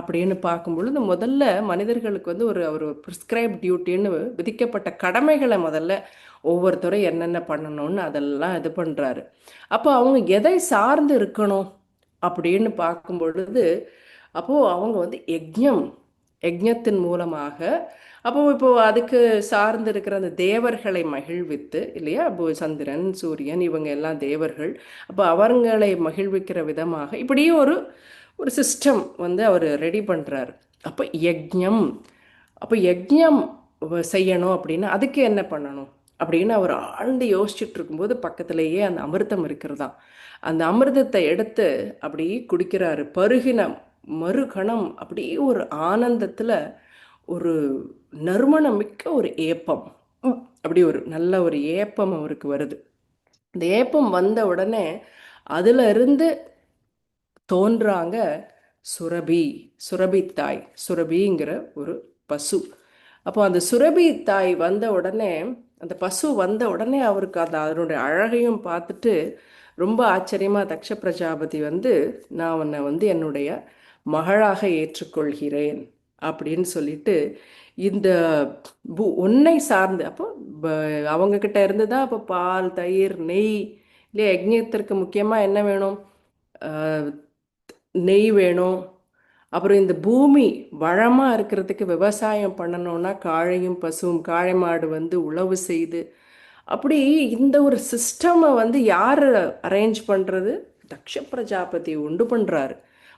அப்படின்னு பார்க்கும் பொழுது முதல்ல மனிதர்களுக்கு வந்து ஒரு ப்ரிஸ்கிரைப் டியூட்டின்னு விதிக்கப்பட்ட கடமைகளை முதல்ல ஒவ்வொருத்தரும் என்னென்ன பண்ணணும்னு அதெல்லாம் இது பண்ணுறாரு. அப்போ அவங்க எதை சார்ந்து இருக்கணும் அப்படின்னு பார்க்கும் பொழுது, அப்போது அவங்க வந்து யஜ்ஞத்தின் மூலமாக, இப்போது அதுக்கு சார்ந்து இருக்கிற அந்த தேவர்களை மகிழ்வித்து இல்லையா. அப்போ சந்திரன், சூரியன் இவங்க எல்லாம் தேவர்கள். அப்போ அவங்களை மகிழ்விக்கிற விதமாக இப்படியே ஒரு சிஸ்டம் வந்து அவர் ரெடி பண்ணுறாரு. அப்போ யஜ்ஞம் செய்யணும் அப்படின்னா அதுக்கு என்ன பண்ணணும் அப்படின்னு அவர் ஆழ்ந்து யோசிச்சுட்டு இருக்கும்போது பக்கத்திலேயே அந்த அமிர்தம் இருக்கிறதா. அந்த அமிர்தத்தை எடுத்து அப்படி குடிக்கிறாரு. பருகின மறுகணம் அப்படியே ஒரு ஆனந்தத்தில் ஒரு நறுமணம் மிக்க ஒரு ஏப்பம், அப்படி ஒரு நல்ல ஒரு ஏப்பம் அவருக்கு வருது. இந்த ஏப்பம் வந்த உடனே அதுல இருந்து தோன்றாங்க சுரபி தாய், சுரபிங்கிற ஒரு பசு. அப்போ அந்த சுரபி தாய் வந்த உடனே, அந்த பசு வந்த உடனே அவருக்கு அதனுடைய அழகையும் பார்த்துட்டு ரொம்ப ஆச்சரியமாக தக்ஷ பிரஜாபதி வந்து, நான் உன்னை வந்து என்னுடைய மகளாக ஏற்றுக்கொள்கிறேன் அப்படின்னு சொல்லிட்டு, இந்த உன்னை சார்ந்து, அப்போ அவங்கக்கிட்ட இருந்து தான் அப்போ பால், தயிர், நெய் இல்லையா. யஜ்ஞத்திற்கு முக்கியமாக என்ன வேணும்? நெய் வேணும். அப்புறம் இந்த பூமி வளமாக இருக்கிறதுக்கு விவசாயம் பண்ணணும்னா காளையும் பசுவும், காளை மாடு வந்து உழவு செய்து, அப்படி இந்த ஒரு சிஸ்டமை வந்து யார் அரேஞ்ச் பண்ணுறது? தக்ஷ பிரஜாபதி உண்டு பண்ணுறாரு.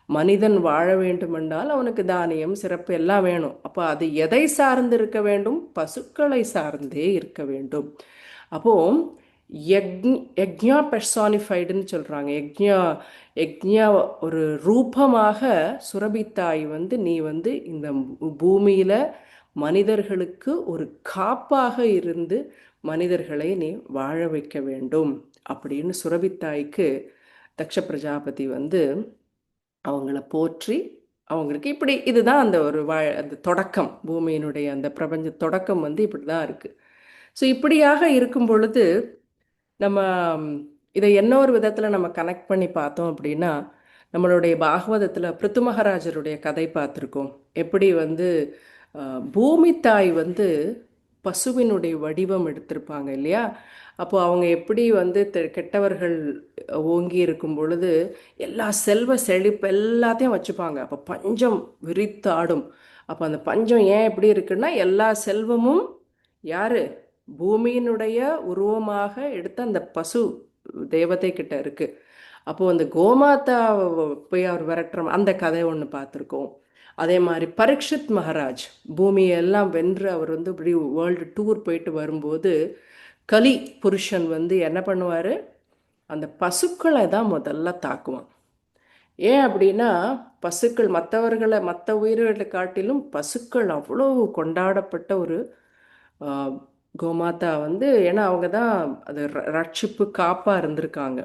மனிதன் வாழ வேண்டுமென்றால் அவனுக்கு தானியம் சிறப்பு எல்லாம் வேணும். அப்போ அது எதை சார்ந்து இருக்க வேண்டும்? பசுக்களை சார்ந்தே இருக்க வேண்டும். அப்போ யக்ஞா பெர்சானிஃபைடுன்னு சொல்கிறாங்க. யக்ஞா ஒரு ரூபமாக சுரபித்தாய் வந்து நீ வந்து இந்த பூமியில் மனிதர்களுக்கு ஒரு காப்பாக இருந்து மனிதர்களை நீ வாழ வைக்க வேண்டும் அப்படின்னு சுரபித்தாய்க்கு தக்ஷ பிரஜாபதி வந்து அவங்கள போற்றி அவங்களுக்கு இப்படி இதுதான் அந்த ஒரு அந்த தொடக்கம், பூமியினுடைய அந்த பிரபஞ்ச தொடக்கம் வந்து இப்படி தான் இருக்குது. ஸோ இப்படியாக இருக்கும் பொழுது நம்ம இதை இன்னொரு விதத்தில் நம்ம கனெக்ட் பண்ணி பார்த்தோம் அப்படின்னா, நம்மளுடைய பாகவதத்தில் பிருத்து மகாராஜருடைய கதை பார்த்துருக்கோம். எப்படி வந்து பூமி தாய் வந்து பசுவினுடைய வடிவம் எடுத்திருப்பாங்க இல்லையா? அப்போ அவங்க எப்படி வந்து கெட்டவர்கள் ஓங்கி இருக்கும் பொழுது எல்லா செல்வ செழிப்பு எல்லாத்தையும் வச்சுப்பாங்க. அப்போ பஞ்சம் விரித்தாடும். அப்போ அந்த பஞ்சம் ஏன் எப்படி இருக்குன்னா, எல்லா செல்வமும் யாரு? பூமியினுடைய உருவமாக எடுத்த அந்த பசு தேவதை கிட்ட இருக்கு. அப்போ அந்த கோமாதா போய் அவர் விரட்டுற அந்த கதை ஒன்று பார்த்துருக்கோம். அதே மாதிரி பரீட்சித் மகாராஜ் பூமியெல்லாம் வென்று அவர் வந்து இப்படி வேர்ல்டு டூர் போயிட்டு வரும்போது கலி புருஷன் வந்து என்ன பண்ணுவார்? அந்த பசுக்களை தான் முதல்ல தாக்குவான். ஏன் அப்படின்னா, பசுக்கள் மற்றவர்களை மற்ற உயிர்களை காட்டிலும் பசுக்கள் அவ்வளோ கொண்டாடப்பட்ட ஒரு கோமாதா வந்து, ஏன்னா அவங்க தான் அது ரட்சிப்பு காப்பாக இருந்திருக்காங்க.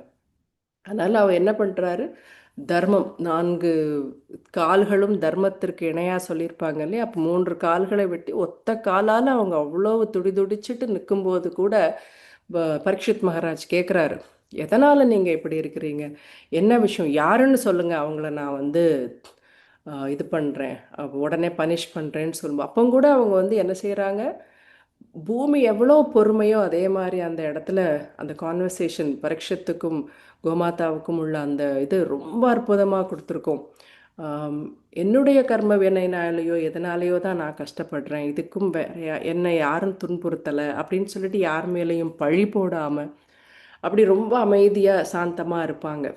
அதனால் அவர் என்ன பண்ணுறாரு? தர்மம் 4 கால்களும் தர்மத்திற்கு இணையாக சொல்லியிருப்பாங்க இல்லையா? அப்போ 3 கால்களை வெட்டி ஒத்த காலால் அவங்க அவ்வளோ துடிச்சிட்டு நிற்கும்போது கூட பரீட்சித் மகாராஜ் கேட்குறாரு, எதனால் நீங்கள் இப்படி இருக்கிறீங்க? என்ன விஷயம்? யாருன்னு சொல்லுங்கள், அவங்கள நான் வந்து இது பண்ணுறேன், உடனே பனிஷ் பண்ணுறேன்னு சொல்லுவோம். அப்போ கூட அவங்க வந்து என்ன செய்கிறாங்க? பூமி எவ்வளோ பொறுமையோ அதே மாதிரி அந்த இடத்துல அந்த கான்வர்சேஷன் பரீட்சத்துக்கும் கோமாதாவுக்கும் உள்ள அந்த இது ரொம்ப அற்புதமாக கொடுத்துருக்கோம். என்னுடைய கர்ம வினைனாலேயோ எதனாலேயோ தான் நான் கஷ்டப்படுறேன், இதுக்கும் என்னை யாரும் துன்புறுத்தலை அப்படின்னு சொல்லிட்டு யார் மேலேயும் பழி போடாமல் அப்படி ரொம்ப அமைதியாக சாந்தமாக இருப்பாங்க.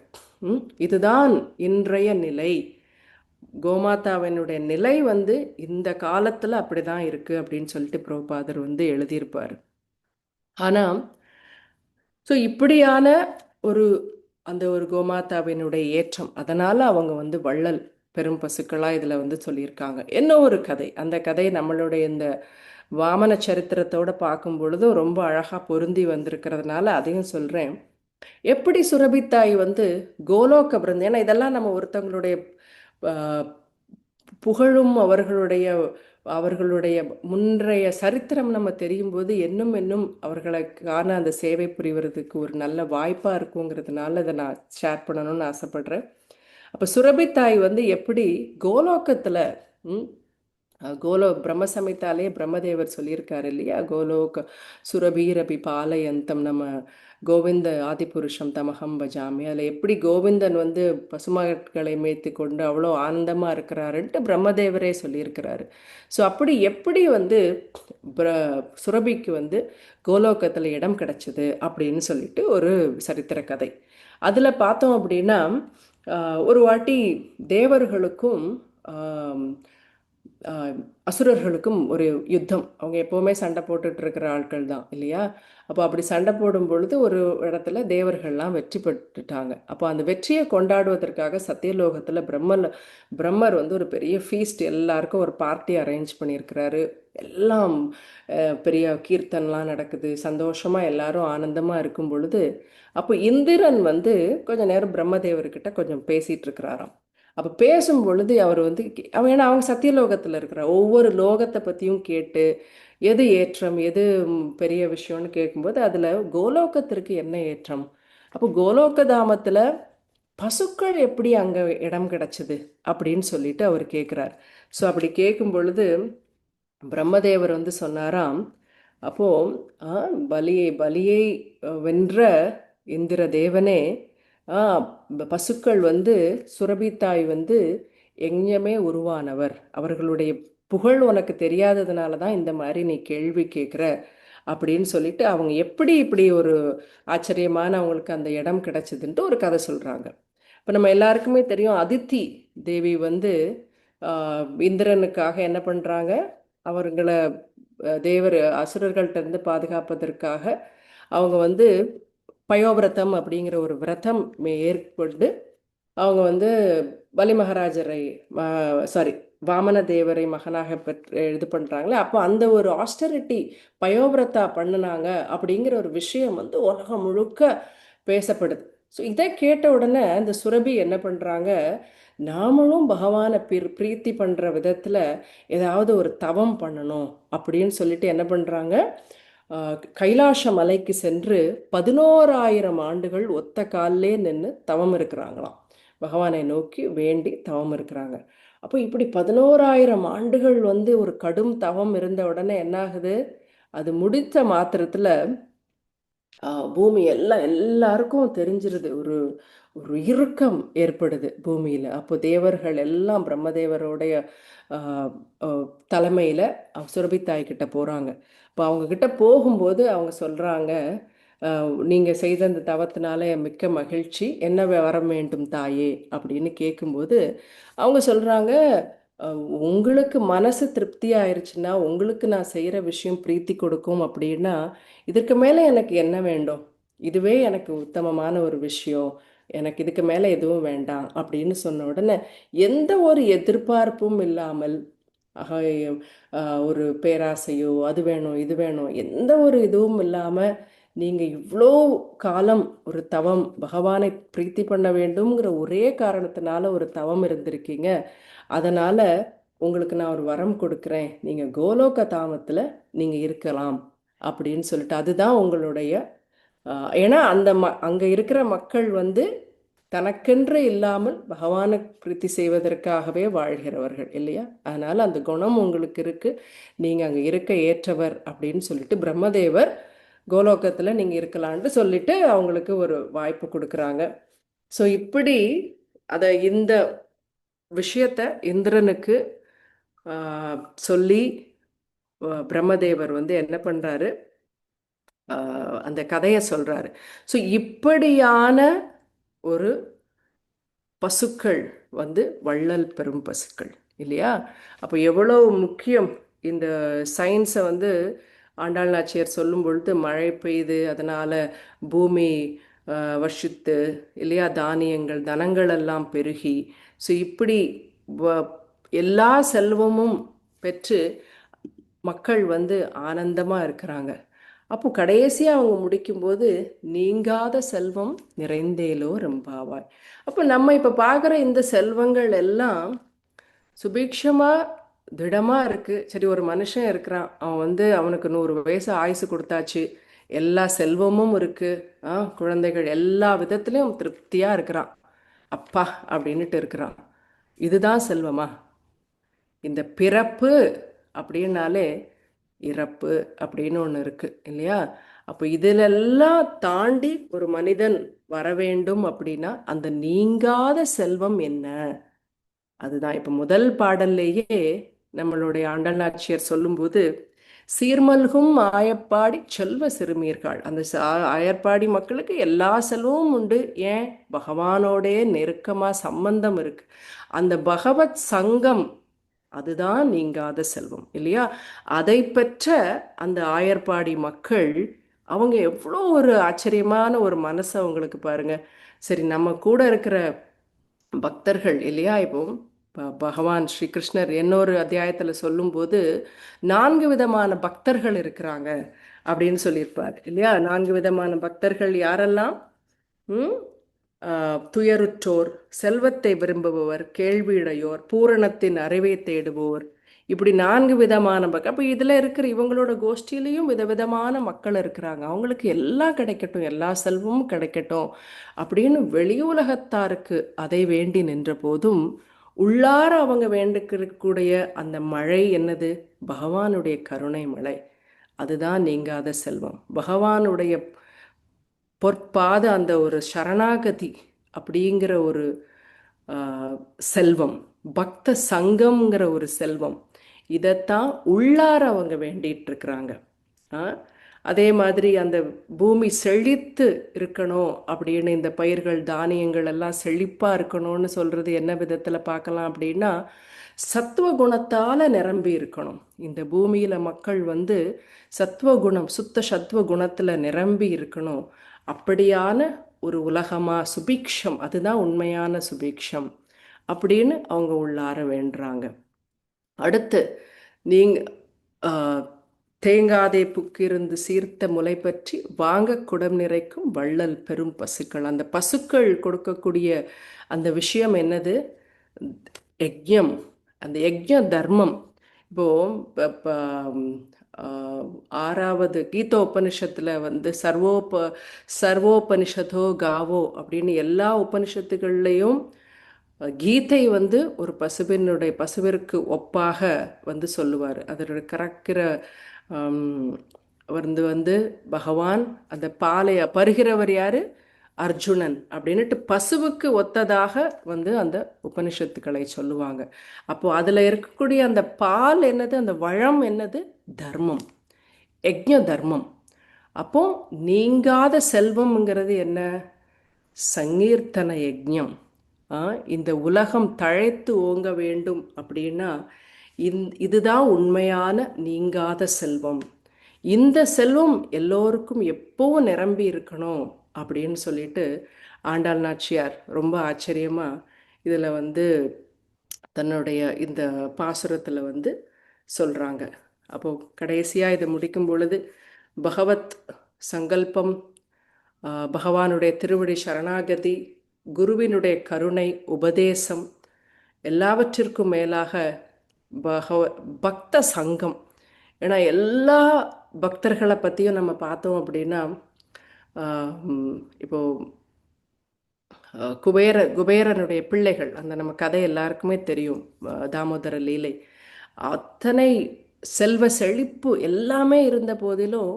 இதுதான் இன்றைய நிலை. கோமாதாவினுடைய நிலை வந்து இந்த காலத்தில் அப்படி தான் இருக்குது அப்படின்னு சொல்லிட்டு பிரபுபாதர் வந்து எழுதியிருப்பார். ஆனால் ஸோ இப்படியான ஒரு அந்த ஒரு கோமாதாவினுடைய ஏற்றம், அதனால் அவங்க வந்து வள்ளல் பெரும் பசுக்களாக இதில் வந்து சொல்லியிருக்காங்க. என்ன ஒரு கதை, அந்த கதை நம்மளுடைய இந்த வாமன சரித்திரத்தோடு பார்க்கும் பொழுதும் ரொம்ப அழகாக பொருந்தி வந்திருக்கிறதுனால அதையும் சொல்கிறேன். எப்படி சுரபித்தாய் வந்து கோலோக பிருந்தம், ஏன்னா இதெல்லாம் நம்ம ஒருத்தவங்களுடைய புகழும் அவர்களுடைய முன்றைய சரித்திரம் நம்ம தெரியும் போது இன்னும் அவர்களுக்கான அந்த சேவை புரிவதற்கு ஒரு நல்ல வாய்ப்பாக இருக்குங்கிறதுனால அதை நான் ஷேர் பண்ணணும்னு ஆசைப்படுறேன். அப்போ சுரபித்தாய் வந்து எப்படி கோலோக்கத்தில் பிரம்மசமித்தாலே பிரம்மதேவர் சொல்லியிருக்காரு இல்லையா? கோலோக சுரபீரபி பாலயந்தம் நம்ம கோவிந்த ஆதிபுருஷம் தமகம் பஜாமி. அதில் எப்படி கோவிந்தன் வந்து பசுமக்களை மேய்த்து கொண்டு அவ்வளோ ஆனந்தமாக இருக்கிறாருன்ட்டு பிரம்மதேவரே சொல்லியிருக்கிறாரு. ஸோ அப்படி எப்படி வந்து சுரபிக்கு வந்து கோலோகத்தில் இடம் கிடச்சிது அப்படின்னு சொல்லிட்டு ஒரு சரித்திர கதை. அதில் பார்த்தோம் அப்படின்னா, ஒரு வாட்டி தேவர்களுக்கும் அசுரர்களுக்கும் ஒரு யுத்தம். அவங்க எப்போவுமே சண்டை போட்டுட்டு இருக்கிற ஆட்கள் தான் இல்லையா? அப்போ அப்படி சண்டை போடும் பொழுது ஒரு இடத்துல தேவர்கள்லாம் வெற்றி பெற்றுட்டாங்க. அப்போ அந்த வெற்றியை கொண்டாடுவதற்காக சத்தியலோகத்தில் பிரம்மர் வந்து ஒரு பெரிய ஃபீஸ்ட், எல்லாருக்கும் ஒரு பார்ட்டி அரேஞ்ச் பண்ணியிருக்கிறாரு. எல்லாம் பெரிய கீர்த்தன்லாம் நடக்குது, சந்தோஷமாக எல்லாரும் ஆனந்தமாக இருக்கும் பொழுது அப்போ இந்திரன் வந்து கொஞ்ச நேரம் பிரம்மதேவர்கிட்ட கொஞ்சம் பேசிகிட்டு இருக்கிறாராம். அப்போ பேசும் பொழுது அவர் வந்து ஏன்னா அவங்க சத்தியலோகத்தில் இருக்கிறார், ஒவ்வொரு லோகத்தை பற்றியும் கேட்டு எது ஏற்றம் எது பெரிய விஷயம்னு கேட்கும்போது அதில் கோலோகத்திற்கு என்ன ஏற்றம், அப்போ கோலோக தாமத்தில் பசுக்கள் எப்படி அங்கே இடம் கிடச்சிது அப்படின்னு சொல்லிட்டு அவர் கேட்குறார். ஸோ அப்படி கேட்கும் பொழுது பிரம்மதேவர் வந்து சொன்னாராம், அப்போது பலியை வென்ற இந்திர தேவனே, பசுக்கள் வந்து சுரபி தாய் வந்து எங்கேயுமே உருவானவர், அவர்களுடைய புகழ் உனக்கு தெரியாததுனால தான் இந்த மாதிரி நீ கேள்வி கேட்குற அப்படின்னு சொல்லிட்டு அவங்க எப்படி இப்படி ஒரு ஆச்சரியமான அவங்களுக்கு அந்த இடம் கிடைச்சதுன்ட்டு ஒரு கதை சொல்கிறாங்க. இப்போ நம்ம எல்லாருக்குமே தெரியும், அதித்தி தேவி வந்து இந்திரனுக்காக என்ன பண்ணுறாங்க, அவர்களை தேவர் அசுரர்கள்ட்ட இருந்து பாதுகாப்பதற்காக அவங்க வந்து பயோவிரதம் அப்படிங்கிற ஒரு விரதம் ஏற்பட்டு அவங்க வந்து பலி மகாராஜரை சாரி வாமன தேவரை மகனாக பெற்று இது பண்ணுறாங்களே, அப்போ அந்த ஒரு ஆஸ்டரிட்டி பயோவிரதா பண்ணினாங்க அப்படிங்கிற ஒரு விஷயம் வந்து உலகம் முழுக்க பேசப்படுது. ஸோ இதை கேட்ட உடனே இந்த சுரபி என்ன பண்ணுறாங்க, நாமளும் பகவானை பிரீத்தி பண்ணுற விதத்தில் ஏதாவது ஒரு தவம் பண்ணணும் அப்படின்னு சொல்லிட்டு என்ன பண்ணுறாங்க, கைலாச மலைக்கு சென்று 11,000 ஆண்டுகள் ஒத்த காலிலே நின்று தவம் இருக்கிறாங்களாம். பகவானை நோக்கி வேண்டி தவம் இருக்கிறாங்க. அப்போ இப்படி 11,000 ஆண்டுகள் வந்து ஒரு கடும் தவம் இருந்த உடனே என்னாகுது, அது முடித்த மாத்திரத்தில் பூமி எல்லாருக்கும் தெரிஞ்சிருது, ஒரு ஒரு இறுக்கம் ஏற்படுது பூமியில். அப்போ தேவர்கள் எல்லாம் பிரம்மதேவருடைய தலைமையில் சுரபித்தாய் கிட்ட போகிறாங்க. இப்போ அவங்கக்கிட்ட போகும்போது அவங்க சொல்கிறாங்க, நீங்கள் செய்த அந்த தவத்தினால மிக்க மகிழ்ச்சி, என்ன வர வேண்டும் தாயே அப்படின்னு கேட்கும்போது அவங்க சொல்கிறாங்க, உங்களுக்கு மனசு திருப்தி ஆயிடுச்சுன்னா, உங்களுக்கு நான் செய்கிற விஷயம் பிரீத்தி கொடுக்கும் அப்படின்னா இதற்கு மேலே எனக்கு என்ன வேண்டும், இதுவே எனக்கு உத்தமமான ஒரு விஷயம், எனக்கு இதுக்கு மேலே எதுவும் வேண்டாம் அப்படின்னு சொன்ன உடனே எந்த ஒரு எதிர்பார்ப்பும் இல்லாமல் ஒரு பேராசையோ அது வேணும் இது வேணும் எந்த ஒரு இதுவும் இல்லாமல் நீங்கள் இவ்வளோ காலம் ஒரு தவம் பகவானை பிரீத்தி பண்ண வேண்டும்ங்கிற ஒரே காரணத்தினால ஒரு தவம் இருந்திருக்கீங்க. அதனால் உங்களுக்கு நான் ஒரு வரம் கொடுக்குறேன், நீங்கள் கோலோக தாமத்தில் நீங்கள் இருக்கலாம் அப்படின்னு சொல்லிட்டு. அதுதான் உங்களுடைய ஏன்னா அந்த அங்கே இருக்கிற மக்கள் வந்து தனக்கென்று இல்லாமல் பகவானை பிரீத்தி செய்வதற்காகவே வாழ்கிறவர்கள் இல்லையா, அதனால் அந்த குணம் உங்களுக்கு இருக்குது, நீங்கள் அங்கே இருக்க ஏற்றவர் அப்படின்னு சொல்லிட்டு பிரம்மதேவர் கோலோகத்தில் நீங்கள் இருக்கலான்ட்டு சொல்லிட்டு அவங்களுக்கு ஒரு வாய்ப்பு கொடுக்குறாங்க. ஸோ இப்படி அதை இந்த விஷயத்தை இந்திரனுக்கு சொல்லி பிரம்மதேவர் வந்து என்ன பண்ணுறாரு, அந்த கதையை சொல்கிறாரு. ஸோ இப்படியான ஒரு பசுக்கள் வந்து வள்ளல் பெரும் பசுக்கள் இல்லையா. அப்போ எவ்வளோ முக்கியம் இந்த சயின்ஸை வந்து ஆண்டாள் நாச்சியார் சொல்லும் பொழுது, மழை பெய்து அதனால் பூமி வர்ஷித்து இல்லையா, தானியங்கள் தனங்கள் எல்லாம் பெருகி, ஸோ இப்படி எல்லா செல்வமும் பெற்று மக்கள் வந்து ஆனந்தமாக இருக்கிறாங்க. அப்போ கடைசியாக அவங்க முடிக்கும்போது நீங்காத செல்வம் நிறைந்தேலோ ரெம்பாவாய். அப்போ நம்ம இப்போ பார்க்குற இந்த செல்வங்கள் எல்லாம் சுபீட்சமாக திடமாக இருக்குது. சரி, ஒரு மனுஷன் இருக்கிறான், அவன் வந்து அவனுக்கு 100 வயசு ஆயுசு கொடுத்தாச்சு, எல்லா செல்வமும் இருக்குது, குழந்தைகள் எல்லா விதத்துலேயும் திருப்தியாக இருக்கிறான், அப்பா அப்படின்ட்டு இருக்கிறான். இதுதான் செல்வமா? இந்த பிறப்பு அப்படின்னாலே இறப்பு அப்படின்னு ஒன்று இருக்குது இல்லையா. அப்போ இதிலெல்லாம் தாண்டி ஒரு மனிதன் வர வேண்டும் அப்படின்னா அந்த நீங்காத செல்வம் என்ன, அதுதான். இப்போ முதல் பாடல்லையே நம்மளுடைய ஆண்டாள் நாச்சியார் சொல்லும்போது, சீர்மல்கும் ஆயப்பாடி செல்வ சிறுமீர்கள், அந்த ஆயர்பாடி மக்களுக்கு எல்லா செல்வமும் உண்டு. ஏன்? பகவானோடைய நெருக்கமாக சம்பந்தம் இருக்கு, அந்த பகவத் சங்கம் அதுதான் நீங்காத செல்வம் இல்லையா. அதை பெற்ற அந்த ஆயர்பாடி மக்கள் அவங்க எவ்வளோ ஒரு ஆச்சரியமான ஒரு மனசு அவங்களுக்கு பாருங்க. சரி, நம்ம கூட இருக்கிற பக்தர்கள் இல்லையா, இப்போ பகவான் ஸ்ரீகிருஷ்ணர் இன்னொரு அத்தியாயத்தில் சொல்லும்போது 4 விதமான பக்தர்கள் இருக்கிறாங்க அப்படின்னு சொல்லியிருப்பார் இல்லையா. 4 விதமான பக்தர்கள் யாரெல்லாம்? துயருற்றோர், செல்வத்தை விரும்புபவர், கேள்வியுடையோர், பூரணத்தின் அறிவை தேடுபவர், இப்படி 4 விதமான அப்போ இதில் இருக்கிற இவங்களோட கோஷ்டியிலையும் விதவிதமான மக்கள் இருக்கிறாங்க. அவங்களுக்கு எல்லாம் கிடைக்கட்டும், எல்லா செல்வமும் கிடைக்கட்டும் அப்படின்னு வெளி உலகத்தாருக்கு அதை வேண்டி நின்ற போதும் உள்ளார அவங்க வேண்டிக்கக்கூடிய அந்த மழை என்னது? பகவானுடைய கருணை மழை. அதுதான் நீங்காத செல்வம். பகவானுடைய பொற்பாத அந்த ஒரு சரணாகதி, அப்படிங்கிற ஒரு செல்வம், பக்த சங்கம்ங்கிற ஒரு செல்வம், இதைத்தான் உள்ளார அவங்க வேண்டிட்டு இருக்கிறாங்க. அதே மாதிரி அந்த பூமி செழித்து இருக்கணும் அப்படின்னு, இந்த பயிர்கள் தானியங்கள் எல்லாம் செழிப்பாக இருக்கணும்னு சொல்கிறது என்ன விதத்தில் பார்க்கலாம் அப்படின்னா, சத்துவ குணத்தால் நிரம்பி இருக்கணும். இந்த பூமியில் மக்கள் வந்து சத்துவகுணம், சுத்த சத்துவ குணத்தில் நிரம்பி இருக்கணும். அப்படியான ஒரு உலகமாக சுபிக்ஷம், அதுதான் உண்மையான சுபிக்ஷம் அப்படின்னு அவங்க உள்ளார வேண்டுறாங்க. அடுத்து நீங்கள் தேங்காதே புக்கிருந்து சீர்த்த முலை பற்றி வாங்க குடம் நிறைக்கும் வள்ளல் பெரும் பசுக்கள். அந்த பசுக்கள் கொடுக்கக்கூடிய அந்த விஷயம் என்னது? யஜ்யம், அந்த யஜ்ய தர்மம். இப்போ ஆறாவது கீதா உபனிஷத்துல வந்து சர்வோபனிஷதோ காவோ அப்படின்னு எல்லா உபனிஷத்துகள்லையும் கீதை வந்து ஒரு பசுவிற்கு ஒப்பாக வந்து சொல்லுவார். அதோட கறக்கிற வந்து பகவான், அந்த பாலை பருகிறவர் யாரு? அர்ஜுனன் அப்படின்னுட்டு பசுவுக்கு ஒத்ததாக வந்து அந்த உபனிஷத்துக்களை சொல்லுவாங்க. அப்போ அதில் இருக்கக்கூடிய அந்த பால் என்னது? அந்த வளம் என்னது? தர்மம், யஜ்ஞ தர்மம். அப்போ நீங்காத செல்வம்ங்கிறது என்ன? சங்கீர்த்தன யஜ்ஞம். இந்த உலகம் தழைத்து ஓங்க வேண்டும் அப்படின்னா இதுதான் உண்மையான நீங்காத செல்வம். இந்த செல்வம் எல்லோருக்கும் எப்பவும் நிரம்பி இருக்கணும் அப்படின்னு சொல்லிட்டு ஆண்டாள் நாச்சியார் ரொம்ப ஆச்சரியமாக இதில் வந்து தன்னுடைய இந்த பாசுரத்தில் வந்து சொல்கிறாங்க. அப்போது கடைசியாக இதை முடிக்கும் பொழுது பகவத் சங்கல்பம், பகவானுடைய திருவடி சரணாகதி, குருவினுடைய கருணை, உபதேசம், எல்லாவற்றிற்கும் மேலாக பக்த சங்கம். ஏன்னா எல்லா பக்தர்களை பற்றியும் நம்ம பார்த்தோம் அப்படின்னா, இப்போது குபேரனுடைய பிள்ளைகள், அந்த நம்ம கதை எல்லாருக்குமே தெரியும், தாமோதர லீலை. அத்தனை செல்வ செழிப்பு எல்லாமே இருந்த போதிலும்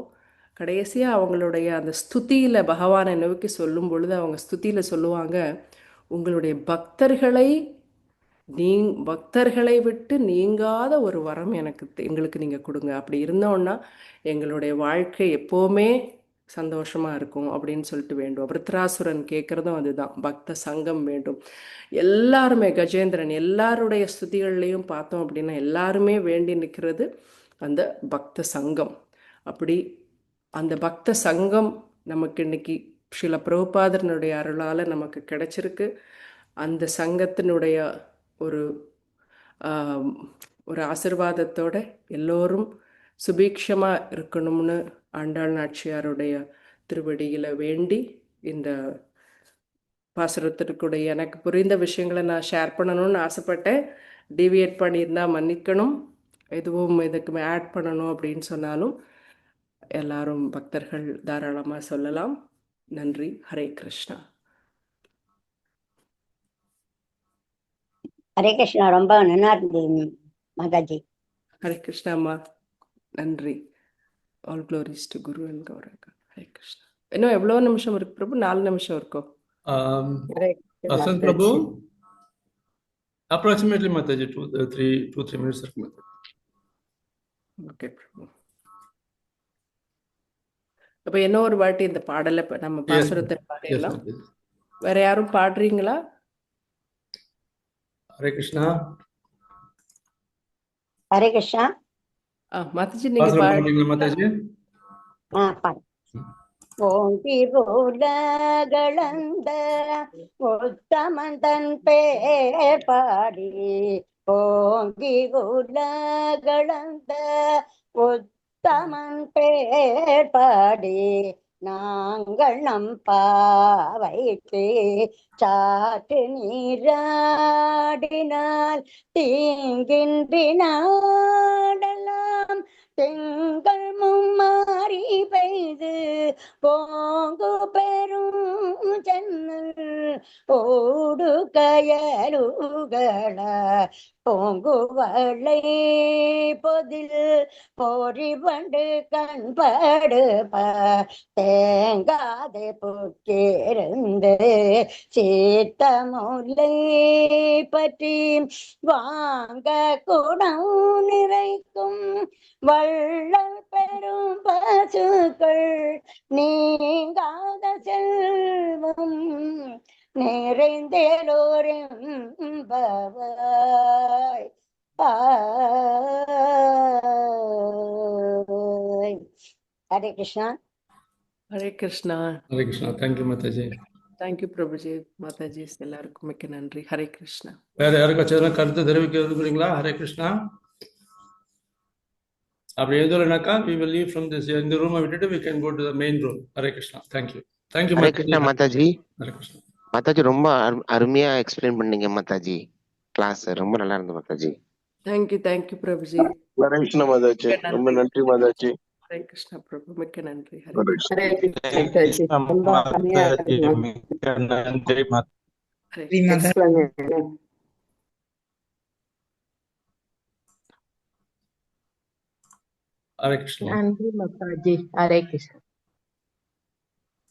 கடைசியாக அவங்களுடைய அந்த ஸ்துதியில் பகவானை நோக்கி சொல்லும் பொழுது அவங்க ஸ்துதியில் சொல்லுவாங்க, உங்களுடைய பக்தர்களை விட்டு நீங்காத ஒரு வரம் எங்களுக்கு நீங்கள் கொடுங்க. அப்படி இருந்தோன்னா எங்களுடைய வாழ்க்கை எப்போவுமே சந்தோஷமாக இருக்கும் அப்படின்னு சொல்லிட்டு வேண்டும். விருத்ராசுரன் கேட்குறதும் அதுதான், பக்த சங்கம் வேண்டும். எல்லாருமே, கஜேந்திரன் எல்லாருடைய ஸ்துதிகள்லையும் பார்த்தோம் அப்படின்னா எல்லாருமே வேண்டி நிற்கிறது அந்த பக்த சங்கம். அப்படி அந்த பக்த சங்கம் நமக்கு இன்னைக்கு சில பிரபுபாதரனுடைய அருளால் நமக்கு கிடைச்சிருக்கு. அந்த சங்கத்தினுடைய ஒரு ஆசிர்வாதத்தோட எல்லோரும் சுபீக்ஷமாக இருக்கணும்னு ஆண்டாள் நாச்சியாருடைய திருவடியில் வேண்டி இந்த பாசுரத்திற்குடைய எனக்கு புரிந்த விஷயங்களை நான் ஷேர் பண்ணணும்னு ஆசைப்பட்டேன். டிவியேட் பண்ணியிருந்தால் மன்னிக்கணும். எதுவும் இதுக்கு ஆட் பண்ணணும் அப்படின்னு சொன்னாலும் எல்லாரும் பக்தர்கள் தாராளமாக சொல்லலாம். நன்றி. ஹரே கிருஷ்ணா. ஹரே கிருஷ்ணா. ரொம்ப நல்லா இருந்தது மாதாஜி. ஹரே கிருஷ்ணா அம்மா, நன்றி. All glories to Guru and Gauranga. Hare Krishna. இன்னும் எவ்வளோ நிமிஷம் இருக்கு பிரபு? 4 நிமிஷம் இருக்கும். Asant Prabhu, approximately Mataji 2-3 minutes இருக்கு Mataji. ஓகே பிரபு. அப்போ என்ன ஒரு வாட்டி இந்த பாடலை நம்ம பாசுரத்தை பாடிடலாம். வேற யாரும் பாடுறீங்களா? ஹரே கிருஷ்ணா. ஹரே கிருஷ்ணா. மாதாஜி நீங்க பாடுறீங்களா மாதாஜி? பாடு. ஓங்கி உலகளந்த உத்தமந்தன் பேர் பாடி, ஓங்கி உலகளந்த உத்தமன் பேர் பாடி, நாங்கள் நம் பாவைக்கு சாற்று நீராடினால் தீங்கின்றி நாடலாம். திங்கள் மும்மாறி பெய்து போங்கு பெரும் சென்னல் ஓடு கயலுகள பொங்குவளை பொதில் போரி பண்டு கண்படுப்ப தேங்காதே புக்கிருந்து சீத்த முல்லை பற்றி வாங்க குடம் நிறைக்கும் வள்ளல் பெரும் பசுக்கள் நீங்காத செல்வம் நிறைந்தேலோரெம்பவாய். ஹரே கிருஷ்ணா. ஹரே கிருஷ்ணா. ஹரே கிருஷ்ணா. தேங்க்யூ மாதாஜி. தேங்க்யூ பிரபுஜி. மாதாஜி எல்லாருக்கும் மிக்க நன்றி. ஹரே கிருஷ்ணா. வேற யாருக்காச்சும் எதனா கருத்து தெரிவிக்க விரும்புறீங்களா? ஹரே கிருஷ்ணா. அப்படி எதுலனாக்கா we will leave from this இந்த ரூமை விட்டுட்டு we can go to the main room. Hare Krishna. Thank you. Thank you Hare Krishna Mataji. Hare Krishna. Mataji ரொம்ப அருமையா எக்ஸ்பிளைன் பண்ணீங்க மாதாஜி. கிளாஸ் ரொம்ப நல்லா இருந்தது மாதாஜி. தேங்க்யூ பிரபுஜி. ஹரே கிருஷ்ணா மாதாஜி. ரொம்ப நன்றி மாதாஜி. ஹரே கிருஷ்ணா பிரபு. மிக்க நன்றி. ஹரே கிருஷ்ணா. ஹரே கிருஷ்ணா மாதாஜி. மிக்க நன்றி ஹரே கிருஷ்ணா. நன்றி மாதாஜி. ஹரே கிருஷ்ணா.